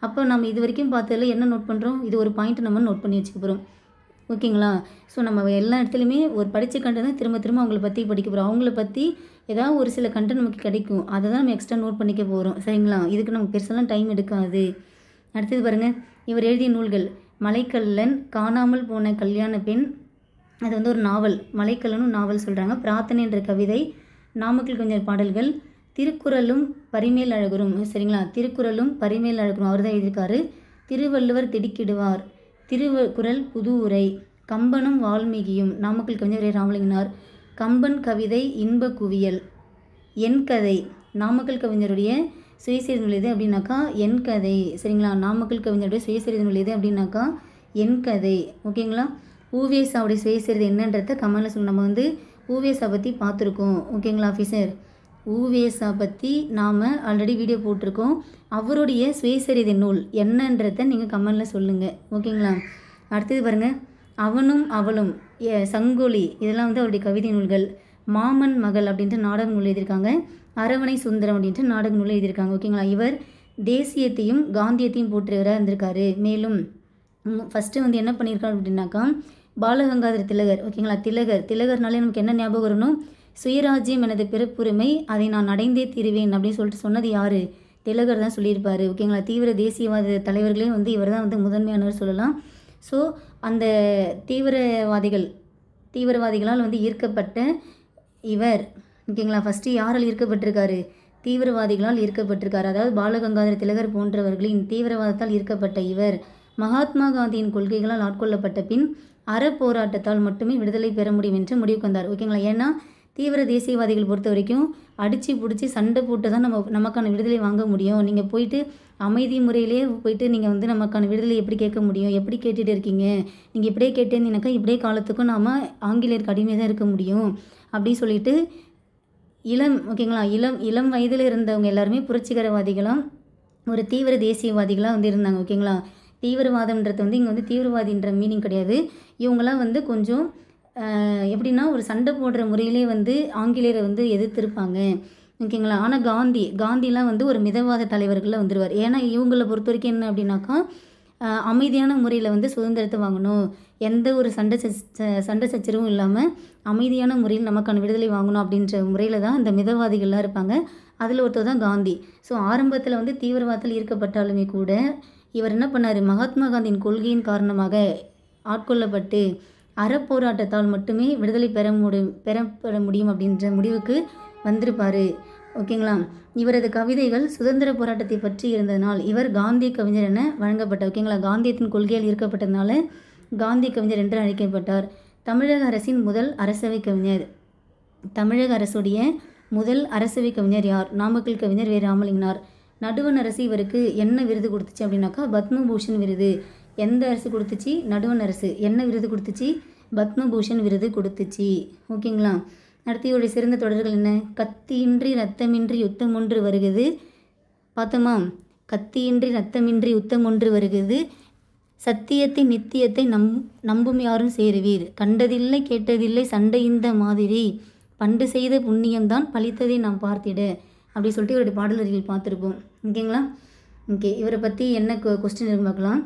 அப்போ நம்ம இது வரைக்கும் பார்த்ததில் என்ன நோட் பண்ணுறோம்? இது ஒரு பாயிண்ட் நம்ம நோட் பண்ணி வச்சுக்க போகிறோம். ஓகேங்களா, ஸோ நம்ம எல்லா இடத்துலையுமே ஒரு படித்த கண்டென்ட் தான் திரும்ப திரும்ப அவங்கள பற்றி படிக்க போகிறோம். அவங்கள பற்றி ஏதாவது ஒரு சில கண்டென்ட் நமக்கு கிடைக்கும், அதை தான் நம்ம எக்ஸ்ட்ரா நோட் பண்ணிக்க போகிறோம். சரிங்களா, இதுக்கு நமக்கு பெருசெல்லாம் டைம் எடுக்காது. அடுத்தது பாருங்கள், இவர் எழுதிய நூல்கள் மலைக்கல்லன், காணாமல் போன கல்யாண பெண், அது வந்து ஒரு நாவல், மலைக்கல்லனும் நாவல் சொல்கிறாங்க. பிரார்த்தனை என்ற கவிதை, நாமக்கல் கவிஞர் பாடல்கள், திருக்குறளும் பரிமேல் அழகரும். சரிங்களா, திருக்குறளும் பரிமேல் அழகரும் அவர் தான் எழுதியிருக்காரு. திருவள்ளுவர் திடுக்கிடுவார், திருக்குறள் புது உரை, கம்பனும் வால்மீகியும், நாமக்கல் கவிஞர் ராமலிங்கனார். கம்பன் கவிதை இன்ப குவியல், என் கதை, நாமக்கல் கவிஞருடைய சுயசரிதை நூல் எது அப்படின்னாக்கா என் கதை. சரிங்களா, நாமக்கல் கவிஞருடைய சுயசரிதை நூல் எது அப்படின்னாக்கா என் கதை. ஓகேங்களா, ஊவேசாவுடைய சுயசரிதை என்னன்றத கமெண்ட்ல சொல்லணும். நம்ம வந்து ஊவேசா பற்றி பார்த்துருக்கோம். ஓகேங்களா ஆஃபீஸர், ஊவேசா பற்றி நாம் ஆல்ரெடி வீடியோ போட்டிருக்கோம். அவருடைய சுயசரிதை நூல் என்னன்றதை நீங்கள் கமெண்டில் சொல்லுங்கள். ஓகேங்களா, அடுத்தது பாருங்கள், அவனும் அவளும், சங்கொலி, இதெல்லாம் வந்து அவருடைய கவிதை நூல்கள். மாமன் மகள் அப்படின்ட்டு நாடக நூல் எழுதியிருக்காங்க. அரவணை சுந்தரம் அப்படின்ட்டு நாடக நூல் எழுதியிருக்காங்க. ஓகேங்களா, இவர் தேசியத்தையும் காந்தியத்தையும் போற்றுவராக இருந்திருக்காரு. மேலும் ஃபஸ்ட்டு வந்து என்ன பண்ணியிருக்காரு அப்படின்னாக்கா பாலகங்காதர திலகர். ஓகேங்களா, திலகர்னாலே நமக்கு என்ன ஞாபகம் வரணும்? சுயராஜ்யம் எனது பிறப்புரிமை, அதை நான் அடைந்தே தீருவேன் அப்படின்னு சொல்லிட்டு சொன்னது யார்? திலகர் தான் சொல்லியிருப்பார். ஓகேங்களா, தீவிர தேசியவாத தலைவர்களே வந்து இவர் தான் வந்து முதன்மையானவர் சொல்லலாம். ஸோ அந்த தீவிரவாதிகளால் வந்து ஈர்க்கப்பட்ட இவர், ஓகேங்களா, ஃபஸ்ட்டு யாரால் ஈர்க்கப்பட்டிருக்காரு? தீவிரவாதிகளால் ஈர்க்கப்பட்டிருக்காரு. அதாவது பாலகங்காதர திலகர் போன்றவர்களின் தீவிரவாதத்தால் ஈர்க்கப்பட்ட இவர் மகாத்மா காந்தியின் கொள்கைகளால் ஆட்கொள்ளப்பட்ட பின் அறப்போராட்டத்தால் மட்டுமே விடுதலை பெற முடியும் என்று முடிவுக்கு வந்தார். ஓகேங்களா, ஏன்னா தீவிர தேசியவாதிகள் பொறுத்த வரைக்கும் அடித்து பிடிச்சி சண்டை போட்டு தான் நமக்கான விடுதலை வாங்க முடியும். நீங்கள் போயிட்டு அமைதி முறையிலே போயிட்டு நீங்கள் வந்து நமக்கான விடுதலை எப்படி கேட்க முடியும்? எப்படி கேட்டுகிட்டு இருக்கீங்க? நீங்கள் இப்படியே கேட்டேன்னாக்கா இப்படியே காலத்துக்கும் நாம் ஆங்கிலேயருக்கு அடிமை தான் இருக்க முடியும் அப்படின்னு சொல்லிட்டு இளம் வயதில் இருந்தவங்க எல்லாருமே புரட்சிகரவாதிகளாம், ஒரு தீவிர தேசியவாதிகளாக வந்து இருந்தாங்க. ஓகேங்களா, தீவிரவாதம்ன்றது வந்து இங்கே வந்து தீவிரவாதின்ற மீனிங் கிடையாது. இவங்களாம் வந்து கொஞ்சம் எப்படின்னா ஒரு சண்டை போடுற முறையிலே வந்து ஆங்கிலேயரை வந்து எதிர்த்திருப்பாங்க. ஓகேங்களா, ஆனால் காந்திலாம் வந்து ஒரு மிதவாத தலைவர்களில் வந்துடுவார். ஏன்னா இவங்களை பொறுத்த வரைக்கும் என்ன அப்படின்னாக்கா அமைதியான முறையில் வந்து சுதந்திரத்தை வாங்கணும், எந்த ஒரு சண்டை சச்சரவும் இல்லாமல் அமைதியான முறையில் நமக்கான விடுதலை வாங்கணும் அப்படின்ற முறையில் தான் இந்த மிதவாதிகள்லாம் இருப்பாங்க. அதில் ஒருத்தர் தான் காந்தி. ஸோ ஆரம்பத்தில் வந்து தீவிரவாதத்தில் ஈர்க்கப்பட்டாலுமே கூட இவர் என்ன பண்ணார்? மகாத்மா காந்தியின் கொள்கையின் காரணமாக ஆட்கொள்ளப்பட்டு அறப்போராட்டத்தால் மட்டுமே விடுதலை பெற முடியும் அப்படின்ற முடிவுக்கு வந்திருப்பார். ஓகேங்களா, இவரது கவிதைகள் சுதந்திர போராட்டத்தை பற்றி இருந்ததனால் இவர் காந்திய கவிஞர் என வழங்கப்பட்டார். ஓகேங்களா, காந்தியத்தின் கொள்கையால் ஈர்க்கப்பட்டதுனால காந்திய கவிஞர் என்று அழைக்கப்பட்டார். தமிழக அரசின் முதல் அரசவை கவிஞர், தமிழக அரசுடைய முதல் அரசவை கவிஞர் யார்? நாமக்கல் கவிஞர் வே ராமலிங்கனார். நடுவண் அரசு இவருக்கு என்ன விருது கொடுத்துச்சு அப்படின்னாக்கா பத்மபூஷன் விருது. எந்த அரசு கொடுத்துச்சு? நடுவண் அரசு. என்ன விருது கொடுத்துச்சு? பத்மபூஷன் விருது கொடுத்துச்சு. ஓகேங்களா, அடுத்து இவருடைய சிறந்த தொடர்கள் என்ன? கத்தியின்றி ரத்தமின்றி யுத்தம் ஒன்று வருகிறது, பார்த்தோமா? கத்தியின்றி ரத்தமின்றி யுத்தம் ஒன்று வருகிறது, சத்தியத்தை நித்தியத்தை நம்பும் யாரும் சேருவீர், கண்டதில்லை கேட்டதில்லை சண்டை இந்த மாதிரி, பண்டு செய்த புண்ணியம்தான் பழித்ததை நாம் பார்த்திட. அப்படி சொல்லிட்டு இவருடைய பாடல் வரிகள் பார்த்துருப்போம். ஓகேங்களா? ஓகே, இவரை பற்றி என்ன கொஸ்டின் இருக்கு பார்க்கலாம்.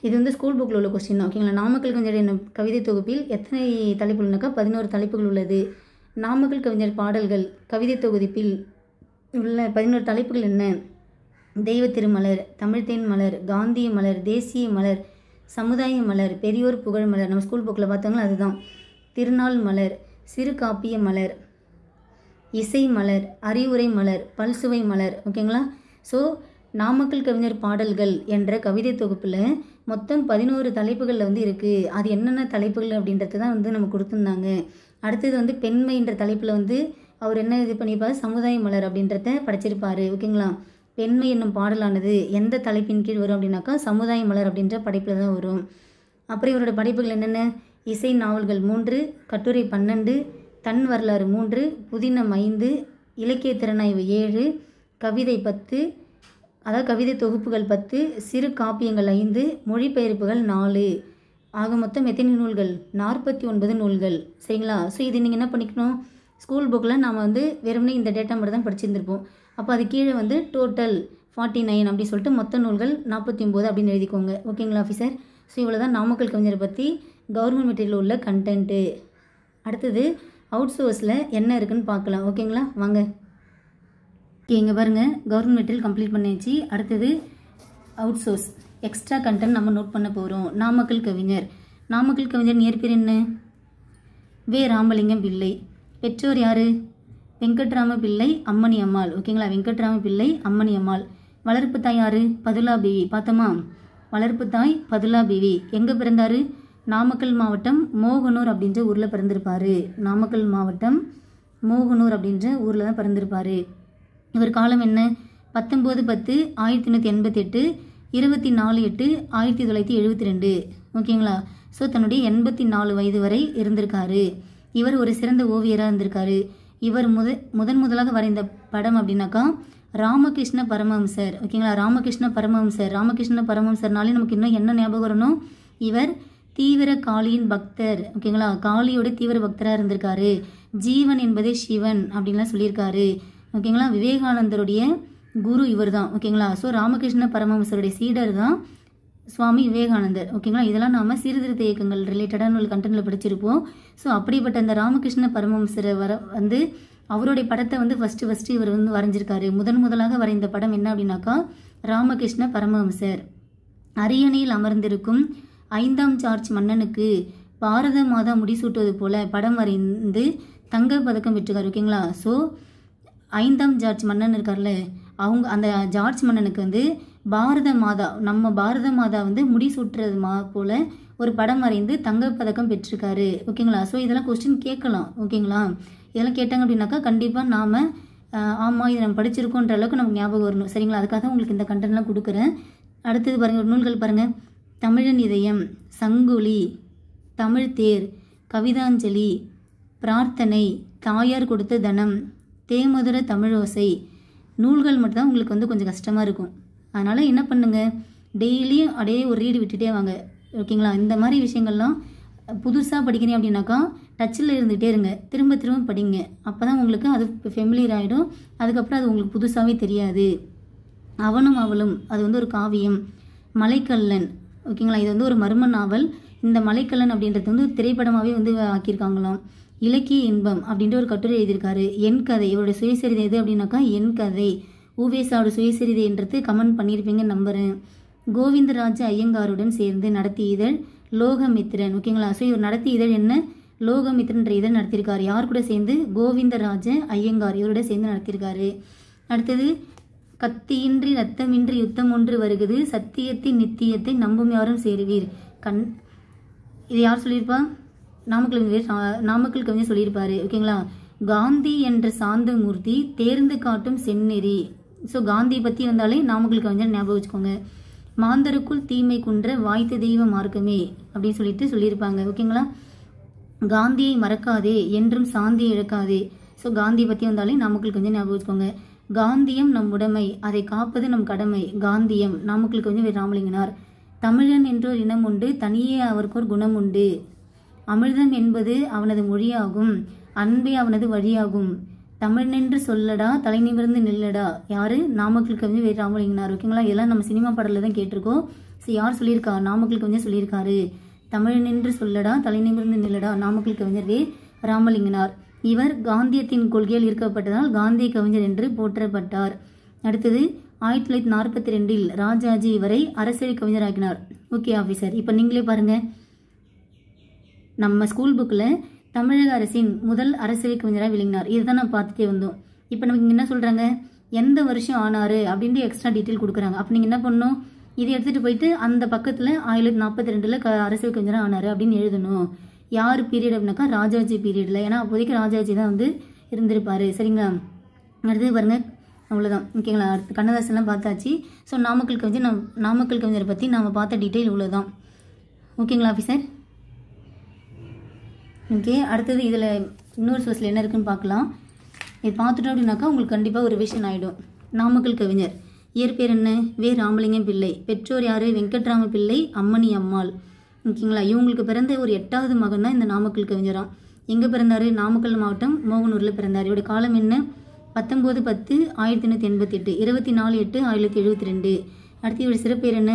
இது வந்து ஸ்கூல் புக்கில் உள்ள கொஸ்டின் தான். ஓகேங்களா? நாமக்கல் கவிஞர் என்ன கவிதை தொகுப்பில் எத்தனை தலைப்புகள்னாக்கா 11 தலைப்புகள் உள்ளது. நாமக்கல் கவிஞர் பாடல்கள் கவிதை தொகுப்பில் உள்ள 11 தலைப்புகள் என்ன? தெய்வ திருமலர், தமிழ்த்தேன் மலர், காந்திய மலர், தேசிய மலர், சமுதாய மலர், பெரியோர் புகழ் மலர், நம்ம ஸ்கூல் புக்கில் பார்த்தாங்களா அதுதான். திருநாள் மலர், சிறு காப்பிய மலர், இசை மலர், அறிவுரை மலர், பல்சுவை மலர். ஓகேங்களா? ஸோ நாமக்கல் கவிஞர் பாடல்கள் என்ற கவிதை தொகுப்பில் மொத்தம் 11 தலைப்புகளில் வந்து இருக்குது. அது என்னென்ன தலைப்புகள் அப்படின்றது தான் வந்து நம்ம கொடுத்துருந்தாங்க. அடுத்தது வந்து பெண்மைன்ற தலைப்பில் வந்து அவர் என்ன இது பண்ணியிருப்பார், சமுதாய மலர் அப்படின்றத படைச்சிருப்பார். ஓகேங்களா? பெண்மை என்னும் பாடலானது எந்த தலைப்பின் கீழ் வரும் அப்படின்னாக்கா சமுதாய மலர் அப்படின்ற படைப்பில் தான் வரும். அப்புறம் இவரோட படைப்புகள் என்னென்ன? இசை நாவல்கள் 3, கட்டுரை 12, தன் வரலாறு 3, புதினம் 5, இலக்கிய திறனாய்வு 7, கவிதை 10, அதாவது கவிதை தொகுப்புகள் 10, சிறு காப்பியங்கள் 5, மொழிபெயர்ப்புகள் 4. ஆக மொத்தம் எத்தனை நூல்கள்? 49 நூல்கள். சரிங்களா? ஸோ இது நீங்கள் என்ன பண்ணிக்கணும், ஸ்கூல் புக்கில் நாம் வந்து வெறுமனே இந்த டேட்டா மட்டும் தான் படிச்சிருந்துருப்போம். அப்போ அது கீழே வந்து டோட்டல் 49 அப்படின்னு சொல்லிட்டு மொத்த நூல்கள் 49 அப்படின்னு எழுதிக்கோங்க. ஓகேங்களா ஆஃபீஸர்? ஸோ இவ்வளோ தான் நாமக்கல் கவிஞரை பற்றி கவர்மெண்ட் மெட்டீரியல் உள்ள கண்டென்ட்டு. அடுத்தது அவுட் சோர்ஸில் என்ன இருக்குதுன்னு பார்க்கலாம். ஓகேங்களா? வாங்க. இங்கே பாருங்கள், கவர்மெண்ட் மெட்டீரியல் கம்ப்ளீட் பண்ணியாச்சு. அடுத்தது அவுட் சோர்ஸ் எக்ஸ்ட்ரா கண்டென்ட் நம்ம நோட் பண்ண போகிறோம். நாமக்கல் கவிஞர் இயற்பெயர் என்ன? வே. ராமலிங்கம் பிள்ளை. பெற்றோர் யார்? வெங்கட்ராம பிள்ளை, அம்மணி அம்மாள். ஓகேங்களா? வெங்கட்ராம பிள்ளை, அம்மணி அம்மாள். வளர்ப்பு தாய் யார்? பதுலா பிவி. பார்த்தோமா? வளர்ப்பு தாய் பதுலா பிவி. எங்கே பிறந்தார்? நாமக்கல் மாவட்டம் மோகனூர் அப்படின்ற ஊரில் பிறந்திருப்பார். நாமக்கல் மாவட்டம் மோகனூர் அப்படின்ற ஊரில் தான் பிறந்திருப்பார். இவர் காலம் என்ன? 19/10/1888, 24/8/1972. ஓகேங்களா? ஸோ தன்னுடைய 84 வயது வரை இருந்திருக்காரு. இவர் ஒரு சிறந்த ஓவியராக இருந்திருக்காரு. இவர் முதலாக வரைந்த படம் அப்படின்னாக்கா ராமகிருஷ்ண பரமஹம்சர். ஓகேங்களா? ராமகிருஷ்ண பரமஹம்சர்னாலே நமக்கு இன்னும் என்ன ஞாபகம் வரணும்? இவர் தீவிர காளியின் பக்தர். ஓகேங்களா? காளியோட தீவிர பக்தராக இருந்திருக்காரு. ஜீவன் என்பதே சிவன் அப்படின்லாம் சொல்லியிருக்காரு. ஓகேங்களா? விவேகானந்தருடைய குரு இவர் தான். ஓகேங்களா? ஸோ ராமகிருஷ்ண பரமஹம்சருடைய சீடர் தான் சுவாமி விவேகானந்தர். ஓகேங்களா? இதெல்லாம் நாம் சீர்திருத்த இயக்கங்கள் ரிலேட்டடான ஒரு கண்டென்ட்டில் படிச்சிருப்போம். ஸோ அப்படிப்பட்ட அந்த ராமகிருஷ்ண பரமஹம்சரை வந்து அவருடைய படத்தை வந்து ஃபஸ்ட்டு இவர் வந்து வரைஞ்சிருக்காரு. முதலாக வரைந்த படம் என்ன அப்படின்னாக்கா ராமகிருஷ்ண பரமஹம்சர். அரியணையில் அமர்ந்திருக்கும் 5ஆம் ஜார்ஜ் மன்னனுக்கு பாரத மாதா முடிசூட்டுவது போல படம் வரைந்து தங்க பதக்கம் பெற்றுக்கார். ஓகேங்களா? ஸோ 5ஆம் ஜார்ஜ் மன்னன் இருக்கார்ல, அந்த ஜார்ஜ் மன்னனுக்கு வந்து பாரத மாதா, நம்ம பாரத மாதா வந்து முடிசூட்டுறது போல ஒரு படம் வரைந்து தங்கப்பதக்கம் பெற்றிருக்காரு. ஓகேங்களா? ஸோ இதெல்லாம் கொஸ்டின் கேட்கலாம். ஓகேங்களா? இதெல்லாம் கேட்டாங்க அப்படின்னாக்கா கண்டிப்பாக நாம் ஆமாம் இது நம்ம படிச்சிருக்கோன்ற அளவுக்கு நமக்கு ஞாபகம் வரணும். சரிங்களா? அதுக்காக தான் உங்களுக்கு இந்த கண்டென்ட்லாம் கொடுக்குறேன். அடுத்தது பாருங்கள், ஒரு நூல்கள் பாருங்கள். தமிழன் இதயம், சங்குலி, தமிழ்த்தேர், கவிதாஞ்சலி, பிரார்த்தனை, தாயார் கொடுத்த தனம், தேமதுர தமிழோசை. நூல்கள் மட்டும்தான் உங்களுக்கு வந்து கொஞ்சம் கஷ்டமாக இருக்கும். அதனால் என்ன பண்ணுங்கள், டெய்லியும் அப்படியே ஒரு ரீடு விட்டுட்டே வாங்க. ஓகேங்களா? இந்த மாதிரி விஷயங்கள்லாம் புதுசாக படிக்கிறீங்க அப்படின்னாக்கா டச்சில் இருந்துகிட்டே இருங்க. திரும்ப படிங்க. அப்போ தான் உங்களுக்கு அது ஃபெமிலியர் ஆகிடும். அதுக்கப்புறம் அது உங்களுக்கு புதுசாகவே தெரியாது. அவனும் அவளும், அது வந்து ஒரு காவியம். மலைக்கல்லன். ஓகேங்களா? இது வந்து ஒரு மர்ம நாவல். இந்த மலைக்கல்லன் அப்படின்றது வந்து திரைப்படமாகவே வந்து ஆக்கியிருக்காங்களாம். இலக்கிய இன்பம் அப்படின்ற ஒரு கட்டுரை எழுதியிருக்காரு. என் கதை, இவருடைய சுயசரிதை எது அப்படின்னாக்கா என் கதை. ஊவேசாவோட சுயசரிதைன்றது கமெண்ட் பண்ணியிருப்பீங்கன்னு நம்புகிறேன். கோவிந்தராஜ ஐயங்காருடன் சேர்ந்து நடத்திய இதழ் லோகமித்ரன். ஓகேங்களா? ஸோ இவர் நடத்திய இதழ் என்ன? லோகமித்ரன்ற இதழ் நடத்தியிருக்காரு. யார் கூட சேர்ந்து? கோவிந்தராஜ ஐயங்கார் இவரோட சேர்ந்து நடத்தியிருக்காரு. அடுத்தது கத்தியின்றி ரத்தமின்றி யுத்தம் ஒன்று வருகிறது, சத்தியத்தின் நித்தியத்தை நம்பும் யாரும் சேருவீர். இது யார் சொல்லியிருப்பா? நாமக்கல் கவிஞர் சொல்லியிருப்பாரு. ஓகேங்களா? காந்தி என்ற சாந்த மூர்த்தி தேர்ந்து காட்டும் செந்நெறி. ஸோ காந்தி பற்றி வந்தாலே நாமக்கல் கவிஞர் ஞாபகம் வச்சுக்கோங்க. மாந்தருக்குள் தீமை குன்ற வாய்த்த தெய்வ மார்க்கமே அப்படின்னு சொல்லியிருப்பாங்க. ஓகேங்களா? காந்தியை மறக்காதே, என்றும் சாந்தியை இழக்காதே. ஸோ காந்தி பற்றி வந்தாலே நாமக்கல் கவிஞர் ஞாபகம் வச்சுக்கோங்க. காந்தியம் நம் உடைமை, அதை காப்பது நம் கடமை. காந்தியம். நாமக்கல் கவிஞர் ராமலிங்கனார். தமிழன் என்றோர் இனம் உண்டு, தனியே அவர்க்கோர் குணம் உண்டு. அமிர்தம் என்பது அவனது மொழியாகும், அன்பே அவனது வழியாகும். தமிழ் நின்று சொல்லடா, தலை நிமிர்ந்து நில்லடா. யாரு? நாமக்கல் கவிஞர் ராமலிங்கனார். ஓகேங்களா? இதெல்லாம் நம்ம சினிமா பாடல தான் கேட்டிருக்கோம். யார் சொல்லியிருக்கா? நாமக்கல் கவிஞர் சொல்லியிருக்காரு. தமிழ் நின்று சொல்லடா, தலை நிமிர்ந்து நில்லடா. நாமக்கல் கவிஞர் ராமலிங்கனார். இவர் காந்தியத்தின் கொள்கையில் ஈர்க்கப்பட்டதால் காந்திய கவிஞர் என்று போற்றப்பட்டார். அடுத்தது 1942 ராஜாஜி இவரை அரசியல் கவிஞராக்கினார். ஓகே ஆஃபீஸர், இப்போ நீங்களே பாருங்க, நம்ம ஸ்கூல் புக்கில் தமிழக அரசின் முதல் அரசியல் கவிஞராக விளங்கினார். இதுதான் நான் பார்த்துட்டே வந்தோம். இப்போ நமக்கு என்ன சொல்கிறாங்க, எந்த வருஷம் ஆனார் அப்படின்ட்டு எக்ஸ்ட்ரா டீட்டெயில் கொடுக்குறாங்க. அப்போ நீங்கள் என்ன பண்ணணும், இதை எடுத்துகிட்டு போயிட்டு அந்த பக்கத்தில் 1942 அரசியல் கவிஞராக ஆனார் அப்படின்னு எழுதணும். யார் பீரியட் அப்படின்னாக்கா ராஜாஜி பீரியடில். ஏன்னா அப்போதைக்கு ராஜாஜி தான் வந்து இருந்திருப்பார். சரிங்களா? அடுத்தது பாருங்கள், அவ்வளோதான். ஓகேங்களா? அடுத்து கண்ணதாசன்லாம் பார்த்தாச்சு. ஸோ நாமக்கல் கவிஞரை பற்றி நாம் பார்த்த டீட்டெயில் இவ்வளோதான். ஓகேங்களா ஆஃபீஸர்? ஓகே, அடுத்தது இதில் இன்னொரு சோர்ஸில் என்ன இருக்குன்னு பார்க்கலாம். இது பார்த்துட்டோம் அப்படின்னாக்கா உங்களுக்கு கண்டிப்பாக ஒரு விஷயம் ஆகிடும். நாமக்கல் கவிஞர் இயற்பேர் என்ன? வே. ராமலிங்கம் பிள்ளை. பெற்றோர் யார்? வெங்கட்ராம பிள்ளை, அம்மணி அம்மாள். ஓகேங்களா? இவங்களுக்கு பிறந்த ஒரு 8வது மகன் தான் இந்த நாமக்கல் கவிஞராம். எங்கே பிறந்தார்? நாமக்கல் மாவட்டம் மோகனூரில் பிறந்தார். இவருடைய காலம் என்ன? 19/10/1888, 24/8/1972. அடுத்து இவருடைய சிறப்பேர் என்ன?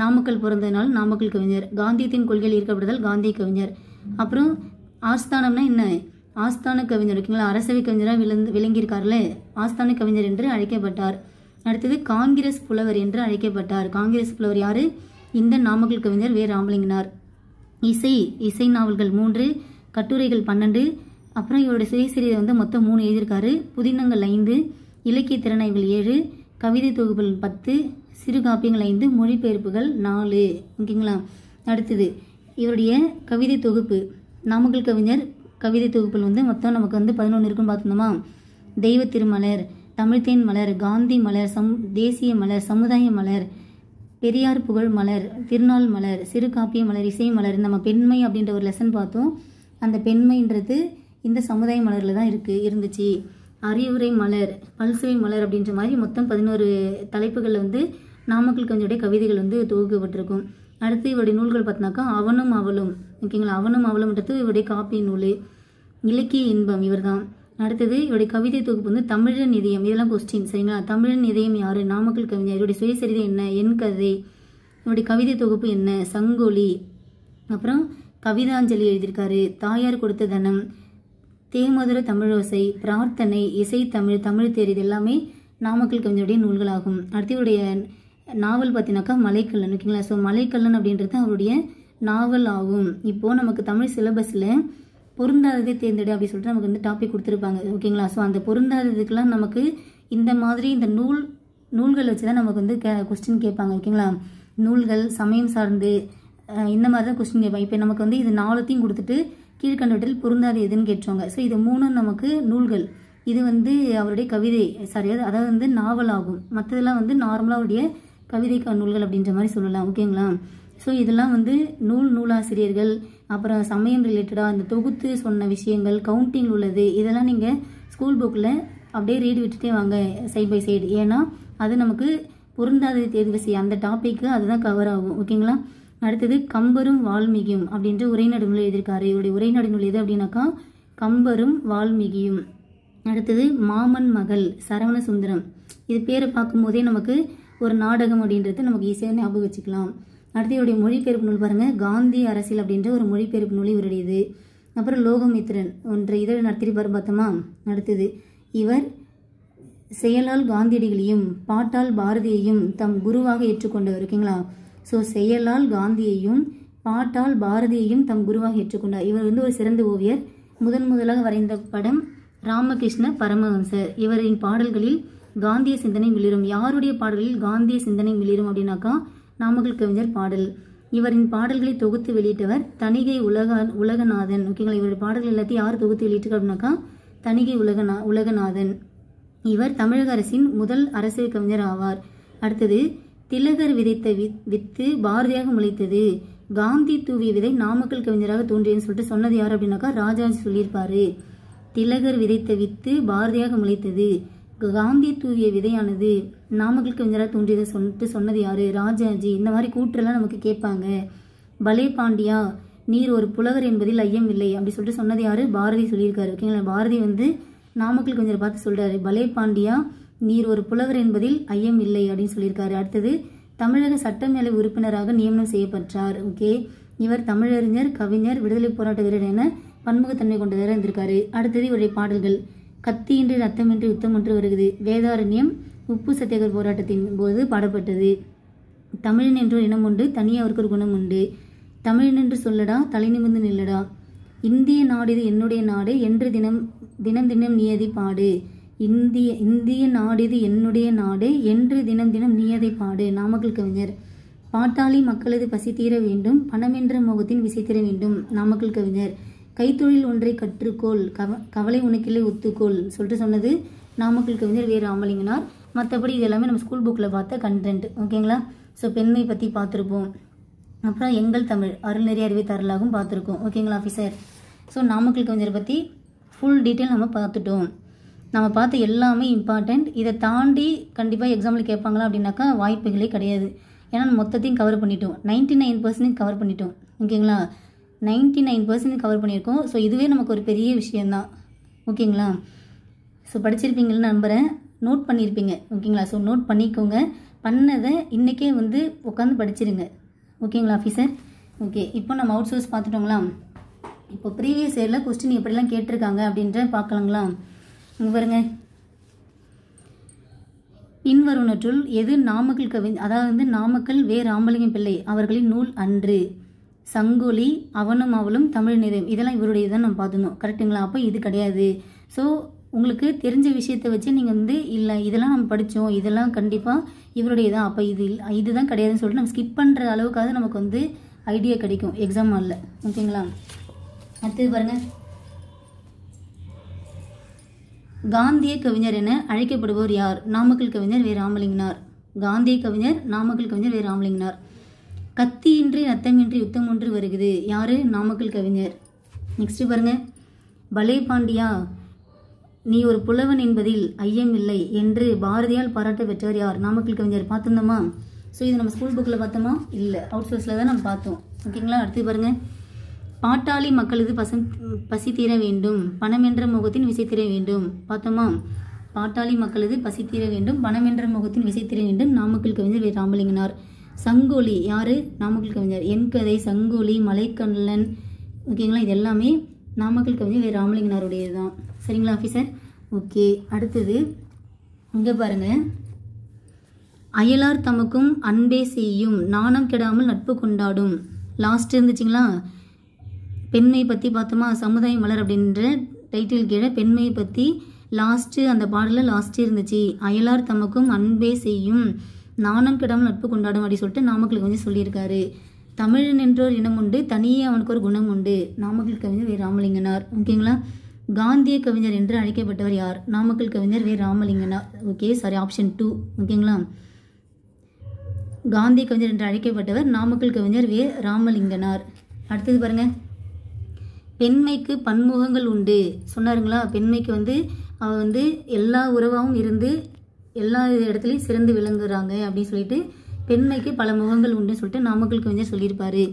நாமக்கல் பிறந்த நாள் நாமக்கல் கவிஞர். காந்தியத்தின் கொள்கையில் ஈர்க்கப்படுதல் காந்திய கவிஞர். அப்புறம் ஆஸ்தானம்னா என்ன? ஆஸ்தான கவிஞர். ஓகேங்களா? அரசவை கவிஞராக விளங்கியிருக்காருல, ஆஸ்தான கவிஞர் என்று அழைக்கப்பட்டார். அடுத்தது காங்கிரஸ் புலவர் என்று அழைக்கப்பட்டார். காங்கிரஸ் புலவர் யாரு? இந்த நாமக்கல் கவிஞர் வே. ராமலிங்கனார். இசை நாவல்கள் 3, கட்டுரைகள் 12. அப்புறம் இவருடைய சுயசரிதை வந்து மொத்தம் 3 எழுதியிருக்காரு. புதினங்கள் 5, இலக்கிய திறனாய்வுகள் 7, கவிதை தொகுப்புகள் 10, சிறு காப்பியங்கள் 5, மொழிபெயர்ப்புகள் 4. ஓகேங்களா? அடுத்தது இவருடைய கவிதை தொகுப்பு, நாமக்கல் கவிஞர் கவிதை தொகுப்புகள் வந்து மொத்தம் நமக்கு வந்து 11 இருக்குன்னு பார்த்துருந்தோமா? தெய்வ திருமலர், தமிழ்த்தேன் மலர், காந்தி மலர், தேசிய மலர், சமுதாய மலர், பெரியார் புகழ் மலர், திருநாள் மலர், சிறு காப்பிய மலர், இசை மலர். நம்ம பெண்மை அப்படின்ற ஒரு லெசன் பார்த்தோம். அந்த பெண்மைன்றது இந்த சமுதாய மலரில் தான் இருந்துச்சு. அறிவுரை மலர், பல்சுவை மலர் அப்படின்ற மாதிரி மொத்தம் 11 தலைப்புகளில் வந்து நாமக்கல் கவிஞருடைய கவிதைகள் வந்து தொகுக்கப்பட்டிருக்கும். அடுத்து இவருடைய நூல்கள் பார்த்தினாக்கா அவனும் அவளும். ஓகேங்களா? அவனும் அவளும்ன்றது இவருடைய காப்பிய நூல். இலக்கிய இன்பம் இவர் தான். அடுத்தது இவருடைய கவிதை தொகுப்பு வந்து தமிழன் இதயம். இதெல்லாம் கொஸ்டின். சரிங்களா? தமிழன் இதயம் யாரு? நாமக்கல் கவிஞர். இவருடைய சுயசரிதை என்ன? என் கதை. இவருடைய கவிதை தொகுப்பு என்ன? சங்கொலி. அப்புறம் கவிதாஞ்சலி எழுதியிருக்காரு. தாயார் கொடுத்த தனம், தேமதுர தமிழோசை, பிரார்த்தனை, இசை தமிழ், தமிழ் தேர். இது எல்லாமே நாமக்கல் கவிஞருடைய நூல்களாகும். அடுத்து இவருடைய நாவல் பார்த்தீங்கன்னாக்கா மலைக்கல்லன். ஓகேங்களா? ஸோ மலைக்கல்லன் அப்படின்றது அவருடைய நாவல் ஆகும். இப்போது நமக்கு தமிழ் சிலபஸில் பொருந்தாததை தேர்ந்தெடு அப்படின்னு சொல்லிட்டு நமக்கு வந்து டாபிக் கொடுத்துருப்பாங்க. ஓகேங்களா? ஸோ அந்த பொருந்தாததுக்கெல்லாம் நமக்கு இந்த மாதிரி இந்த நூல்கள் வச்சு தான் நமக்கு வந்து கொஸ்டின் கேட்பாங்க. ஓகேங்களா? நூல்கள், சமயம் சார்ந்து இந்த மாதிரி தான் கொஸ்டின் கேட்பாங்க. இப்போ நமக்கு வந்து இது 4த்தையும் கொடுத்துட்டு கீழ்கண்டவற்றில் பொருந்தாது எதுன்னு கேட்டுருவாங்க. ஸோ இது 3 நமக்கு நூல்கள். இது வந்து அவருடைய கவிதை, அதாவது வந்து நாவல் ஆகும். மற்றதெல்லாம் வந்து நார்மலாக அவருடைய கவிதை நூல்கள் அப்படின்ற மாதிரி சொல்லலாம். ஓகேங்களா? ஸோ இதெல்லாம் வந்து நூலாசிரியர்கள், அப்புறம் சமயம் ரிலேட்டடாக இந்த தொகுத்து சொன்ன விஷயங்கள், கவுண்டிங் உள்ளது, இதெல்லாம் நீங்கள் ஸ்கூல் புக்கில் அப்படியே ரீட் விட்டுட்டே வாங்க சைட் பை சைடு. ஏன்னா அது நமக்கு பொருந்தாத தேர்வு செய்ய அந்த டாப்பிக்கு அதுதான் கவர் ஆகும். ஓகேங்களா? அடுத்தது கம்பரும் வால்மீகியும் அப்படின்ற உரைநடை நூல் எழுதியிருக்காரு. இவருடைய உரைநடை நூல் எது அப்படின்னாக்கா கம்பரும் வால்மீகியும். அடுத்தது மாமன் மகள், சரவண சுந்தரம். இது பேரை பார்க்கும்போதே நமக்கு ஒரு நாடகம் அப்படின்றது நமக்கு ஈஸியாக ஞாபகம் வச்சுக்கலாம். அடுத்து இவருடைய மொழிபெயர்ப்பு நூல் பாருங்கள், காந்தி அரசியல் அப்படின்ற ஒரு மொழிபெயர்ப்பு நூல் இவருடையது. அப்புறம் லோகமித்ரன் ஒன்றை இதழ் நடத்திருப்பார் பார்த்தோமா? அடுத்தது இவர் செயலால் காந்தியடிகளையும் பாட்டால் பாரதியையும் தம் குருவாக ஏற்றுக்கொண்டவர். ஓகேங்களா? ஸோ செயலால் காந்தியையும் பாட்டால் பாரதியையும் தம் குருவாக ஏற்றுக்கொண்டார். இவர் வந்து ஒரு சிறந்த ஓவியர். முதலாக வரைந்த படம் ராமகிருஷ்ண பரமஹம்சர். இவரின் பாடல்களில் காந்திய சிந்தனை மிளிரும். யாருடைய பாடல்களில் காந்திய சிந்தனை மிளிரும் அப்படின்னாக்கா நாமக்கல் கவிஞர் பாடல். இவரின் பாடல்களை தொகுத்து வெளியிட்டவர் தணிகை உலகநாதன். ஓகேங்களா? இவருடைய பாடல்கள் எல்லாத்தையும் யார் தொகுத்து வெளியிட்டிருக்கார் அப்படின்னாக்கா தணிகை உலகநாதன். இவர் தமிழக அரசின் முதல் அரசியல் கவிஞர் ஆவார். அடுத்தது திலகர் விதைத்த வித்து பாரதியாக முளைத்தது, காந்தி தூவிய விதை நாமக்கல் கவிஞராக தோன்றியன்னு சொல்லிட்டு சொன்னது யார் அப்படின்னாக்கா ராஜாஜி சொல்லியிருப்பாரு. திலகர் விதைத்த வித்து பாரதியாக முளைத்தது, காந்தி தூவிய விதையானது நாமக்கல் கவிஞராக தோன்றியதை சொன்னது யாரு? ராஜாஜி. இந்த மாதிரி கூற்றெல்லாம் நமக்கு கேட்பாங்க. பலே பாண்டியா, நீர் ஒரு புலவர் என்பதில் ஐயம் இல்லை அப்படி சொல்லிட்டு சொன்னது யாரு? பாரதி சொல்லியிருக்காரு. ஓகேங்களா? பாரதி வந்து நாமக்கல் கவிஞரை பார்த்து சொல்றாரு, பலே பாண்டியா, நீர் ஒரு புலவர் என்பதில் ஐயம் இல்லை அப்படின்னு சொல்லியிருக்காரு. அடுத்தது, தமிழக சட்டமேலவை உறுப்பினராக நியமனம் செய்யப்பட்டார். ஓகே, இவர் தமிழறிஞர், கவிஞர், விடுதலை போராட்ட வீரர் என பன்முகத்தன்மை கொண்டவராக இருந்திருக்காரு. அடுத்தது இவருடைய பாடல்கள். கத்தியின்றி ரத்தமின்றி யுத்தம் ஒன்று வருகிறது, வேதாரண்யம், உப்பு சத்தியாகிரக போராட்டத்தின் போது பாடப்பட்டது. தமிழன் என்றொரு இனம் உண்டு, தனியே அவருக்கு ஒரு குணம் உண்டு. தமிழன் என்று சொல்லடா, தலை நிமிர்ந்து நில்லடா. இந்திய நாடு இது என்னுடைய நாடு என்று தினம் தினம் தினம் நியதி பாடு. இந்திய நாடு இது என்னுடைய நாடு என்று தினம் தினம் நியதை பாடு. நாமக்கல் கவிஞர். பாட்டாளி மக்களது பசி தீர வேண்டும், பணம் என்ற மோகத்தின் விசை தீர வேண்டும். நாமக்கல் கவிஞர். கைத்தொழில் ஒன்றை கற்றுக்கோள், கவலை உனக்கில்லை ஒத்துக்கோள் சொல்லிட்டு சொன்னது நாமக்கல் கவிஞர் வே. ராமலிங்கனார். மற்றபடி இது எல்லாமே நம்ம ஸ்கூல் புக்கில் பார்த்த கண்டென்ட். ஓகேங்களா? ஸோ பெண்மை பற்றி பார்த்துருப்போம். அப்புறம் எங்கள் தமிழ் அருள்நெறி அறிவை தரலாகவும் பார்த்துருக்கோம். ஓகேங்களா ஆஃபீஸர்? ஸோ நாமக்கல் கவிஞரை பற்றி ஃபுல் டீட்டெயில் நம்ம பார்த்துட்டோம். நம்ம பார்த்த எல்லாமே இம்பார்ட்டண்ட். இதை தாண்டி கண்டிப்பாக எக்ஸாம்பிள் கேட்பாங்களா அப்படின்னாக்கா வாய்ப்புகளே கிடையாது. ஏன்னா மொத்தத்தையும் கவர் பண்ணிட்டோம். 99% கவர் பண்ணிட்டோம். ஓகேங்களா? 99% கவர் பண்ணியிருக்கோம். ஸோ இதுவே நமக்கு ஒரு பெரிய விஷயந்தான். ஓகேங்களா? ஸோ படிச்சிருப்பீங்கன்னு நம்புகிறேன், நோட் பண்ணியிருப்பீங்க. ஓகேங்களா? ஸோ நோட் பண்ணிக்கோங்க. பண்ணதை இன்றைக்கே வந்து உட்காந்து படிச்சிருங்க. ஓகேங்களா ஆஃபீஸர்? ஓகே, இப்போ நம்ம அவுட் சோர்ஸ் பார்த்துட்டோங்களா? இப்போ ப்ரீவியஸ் இயரில் கொஸ்டின் எப்படிலாம் கேட்டிருக்காங்க அப்படின்ற பார்க்கலாங்களா? இங்கே பாருங்க, பின்வருவனற்றுள் எது நாமக்கல் அதாவது நாமக்கல் வே. ராமலிங்கம் பிள்ளை அவர்களின் நூல் அன்று? சங்கொலி, அவனும் அவளும், தமிழ் நிறம், இதெல்லாம் இவருடைய தான் நம்ம பார்த்துருந்தோம். கரெக்டுங்களா? அப்போ இது கிடையாது. ஸோ உங்களுக்கு தெரிஞ்ச விஷயத்தை வச்சு நீங்கள் வந்து இல்லை இதெல்லாம் நம்ம படித்தோம், இதெல்லாம் கண்டிப்பாக இவருடைய தான், அப்போ இதுதான் கிடையாதுன்னு சொல்லிட்டு நம்ம ஸ்கிப் பண்ணுற அளவுக்காவது நமக்கு வந்து ஐடியா கிடைக்கும் எக்ஸாம் ஹாலில். ஓகேங்களா? அடுத்தது பாருங்கள், காந்திய கவிஞர் என அழைக்கப்படுபவர் யார்? நாமக்கல் கவிஞர் வே. ராமலிங்கனார். காந்திய கவிஞர் நாமக்கல் கவிஞர் வே. ராமலிங்கனார். கத்தியின்றி ரத்தமின்றி யுத்தம் ஒன்று வருகிறது, யாரு? நாமக்கல் கவிஞர். நெக்ஸ்ட் பாருங்க, பலே பாண்டியா, நீ ஒரு புலவன் என்பதில் ஐயம் இல்லை என்று பாரதியால் பாராட்ட பெற்றவர் யார்? நாமக்கல் கவிஞர். பார்த்துருந்தோமா? ஸோ இது நம்ம ஸ்கூல் புக்கில் பார்த்தோமா? இல்லை, அவுட் சோர்ஸில் தான் நம்ம பார்த்தோம். ஓகேங்களா? அடுத்து பாருங்க, பாட்டாளி மக்களது பசி தீர வேண்டும், பணம் என்ற முகத்தின் விசை தீர வேண்டும். பார்த்தோமா? பாட்டாளி மக்களது பசி தீர வேண்டும், பணம் என்ற முகத்தின் விசை தீர வேண்டும். நாமக்கல் கவிஞர் வே. ராமலிங்கனார். சங்கொலி யாரு? நாமக்கல் கவிஞர். என் கதை, சங்கொலி, மலைக்கண்ணன், ஓகேங்களா? இது எல்லாமே நாமக்கல் கவிஞர் வே. ராமலிங்கனாருடையது தான். சரிங்களா ஆஃபீஸர்? ஓகே, அடுத்தது இங்கே பாருங்க, அயலார் தமக்கும் அன்பே செய்யும், நாணம் கெடாமல் நட்பு கொண்டாடும். லாஸ்ட் இருந்துச்சுங்களா? பெண்மை பற்றி பார்த்தோமா? சமுதாய மலர் அப்படின்ற டைட்டில் கீழே பெண்மையை பற்றி லாஸ்ட்டு அந்த பாடலில் லாஸ்ட்டு இருந்துச்சு. அயலார் தமக்கும் அன்பே செய்யும், நாணம் கெடாமல் நட்பு கொண்டாடும் அப்படி சொல்லிட்டு நாமக்கல் கவிஞர் சொல்லியிருக்காரு. தமிழன் என்றோர் இனம் உண்டு, தனியே அவனுக்கு ஒரு குணம் உண்டு. நாமக்கல் கவிஞர் வே. ராமலிங்கனார். ஓகேங்களா? காந்திய கவிஞர் என்று அழைக்கப்பட்டவர் யார்? நாமக்கல் கவிஞர் வே. ராமலிங்கனார். Okay, sorry, option 2. ஓகேங்களா? காந்திய கவிஞர் என்று அழைக்கப்பட்டவர் நாமக்கல் கவிஞர் வே. ராமலிங்கனார். அடுத்தது பாருங்க, பெண்மைக்கு பன்முகங்கள் உண்டு சொன்னாருங்களா? பெண்மைக்கு வந்து அவ வந்து எல்லா உறவாகவும் இருந்து எல்லா இடத்துலையும் சிறந்து விளங்குறாங்க அப்படின்னு சொல்லிட்டு பெண்மைக்கு பல முகங்கள் உண்டு சொல்லிட்டு நாமக்கல் கவிஞர் சொல்லியிருப்பாரு.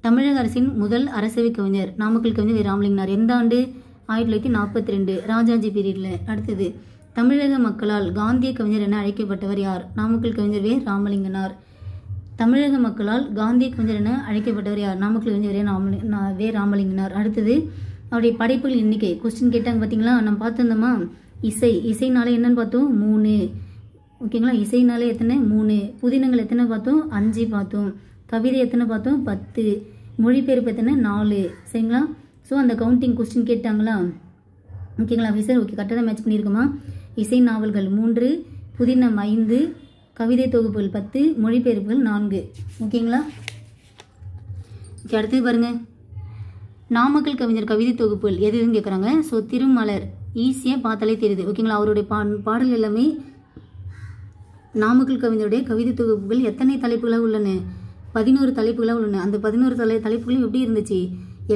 தமிழக அரசின் முதல் அரசவை கவிஞர் நாமக்கல் கவிஞர் வே. ராமலிங்கனார். எந்த ஆண்டு? 1942, ராஜாஜி பீரியடில். அடுத்தது, தமிழக மக்களால் காந்திய கவிஞர் என அழைக்கப்பட்டவர் யார்? நாமக்கல் கவிஞர் வே. ராமலிங்கனார். தமிழக மக்களால் காந்திய கவிஞர் என அழைக்கப்பட்டவர் யார்? நாமக்கல் கவிஞர் வே. ராமலிங்கனார். அடுத்தது, அவருடைய படைப்புகள் எண்ணிக்கை கொஸ்டின் கேட்டாங்க பார்த்தீங்களா? நம்ம பார்த்துருந்தோமா? இசைனாலே என்னன்னு பார்த்தோம்? 3. ஓகேங்களா? இசைனாலே எத்தனை? 3. புதினங்கள் எத்தனை பார்த்தோம்? 5 பார்த்தோம். கவிதை எத்தனை பார்த்தோம்? 10. மொழிபெயர்ப்பு எத்தனை? 4. சரிங்களா? ஸோ அந்த கவுண்டிங் கொஸ்டின் கேட்டாங்களா? ஓகேங்களா ஆஃபீஸர்? ஓகே, கரெக்டாக தான் மேட்ச் பண்ணியிருக்கோமா? இசை நாவல்கள் 3, புதினம் 5, கவிதை தொகுப்புகள் 10, மொழிபெயர்ப்புகள் 4. ஓகேங்களா? ஓகே, அடுத்தது பாருங்க, நாமக்கல் கவிஞர் கவிதை தொகுப்புகள் எது எதுன்னு கேட்குறாங்க. ஸோ திருமலர் ஈஸியாக பார்த்தாலே தெரியுது. ஓகேங்களா? அவருடைய பாடல் எல்லாமே நாமக்கல் கவிஞருடைய கவிதை தொகுப்புகள் எத்தனை தலைப்புகளாக உள்ளன? 11 தலைப்புகளாக உள்ளன. அந்த 11 தலைப்புகளும் எப்படி இருந்துச்சு?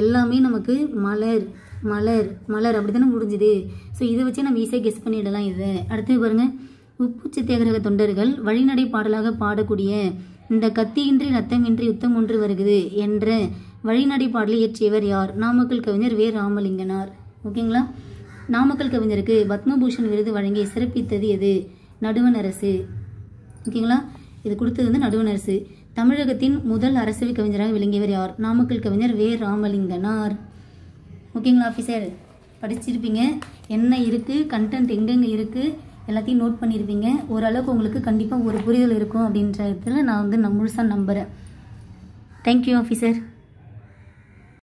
எல்லாமே நமக்கு மலர், மலர் மலர் அப்படி தானே முடிஞ்சுது. ஸோ இதை வச்சு நம்ம ஈஸியாக கெஸ் பண்ணிடலாம். இதை அடுத்து பாருங்கள், உப்பு சத்தியாகிரக தொண்டர்கள் வழிநடை பாடலாக பாடக்கூடிய இந்த கத்தியின்றி ரத்தமின்றி யுத்தம் ஒன்று வருகிறது என்ற வழிநடை பாடலை இயற்றியவர் யார்? நாமக்கல் கவிஞர் வே ராமலிங்கனார். ஓகேங்களா. நாமக்கல் கவிஞருக்கு பத்மபூஷன் விருது வழங்கி சிறப்பித்தது எது? நடுவண் அரசு. ஓகேங்களா. இது கொடுத்தது வந்து நடுவண் அரசு. தமிழகத்தின் முதல் அரசவை கவிஞராக விளங்கியவர் யார்? நாமக்கல் கவிஞர் வே ராமலிங்கனார். ஓகேங்களா ஆஃபீஸர், படிச்சிருப்பீங்க என்ன இருக்குது, கண்டென்ட் எங்கெங்கே இருக்குது எல்லாத்தையும் நோட் பண்ணியிருப்பீங்க. ஓரளவுக்கு உங்களுக்கு கண்டிப்பாக ஒரு புரிதல் இருக்கும் அப்படின்றதுல நான் வந்து முழுசாக நம்புகிறேன். Thank you officer.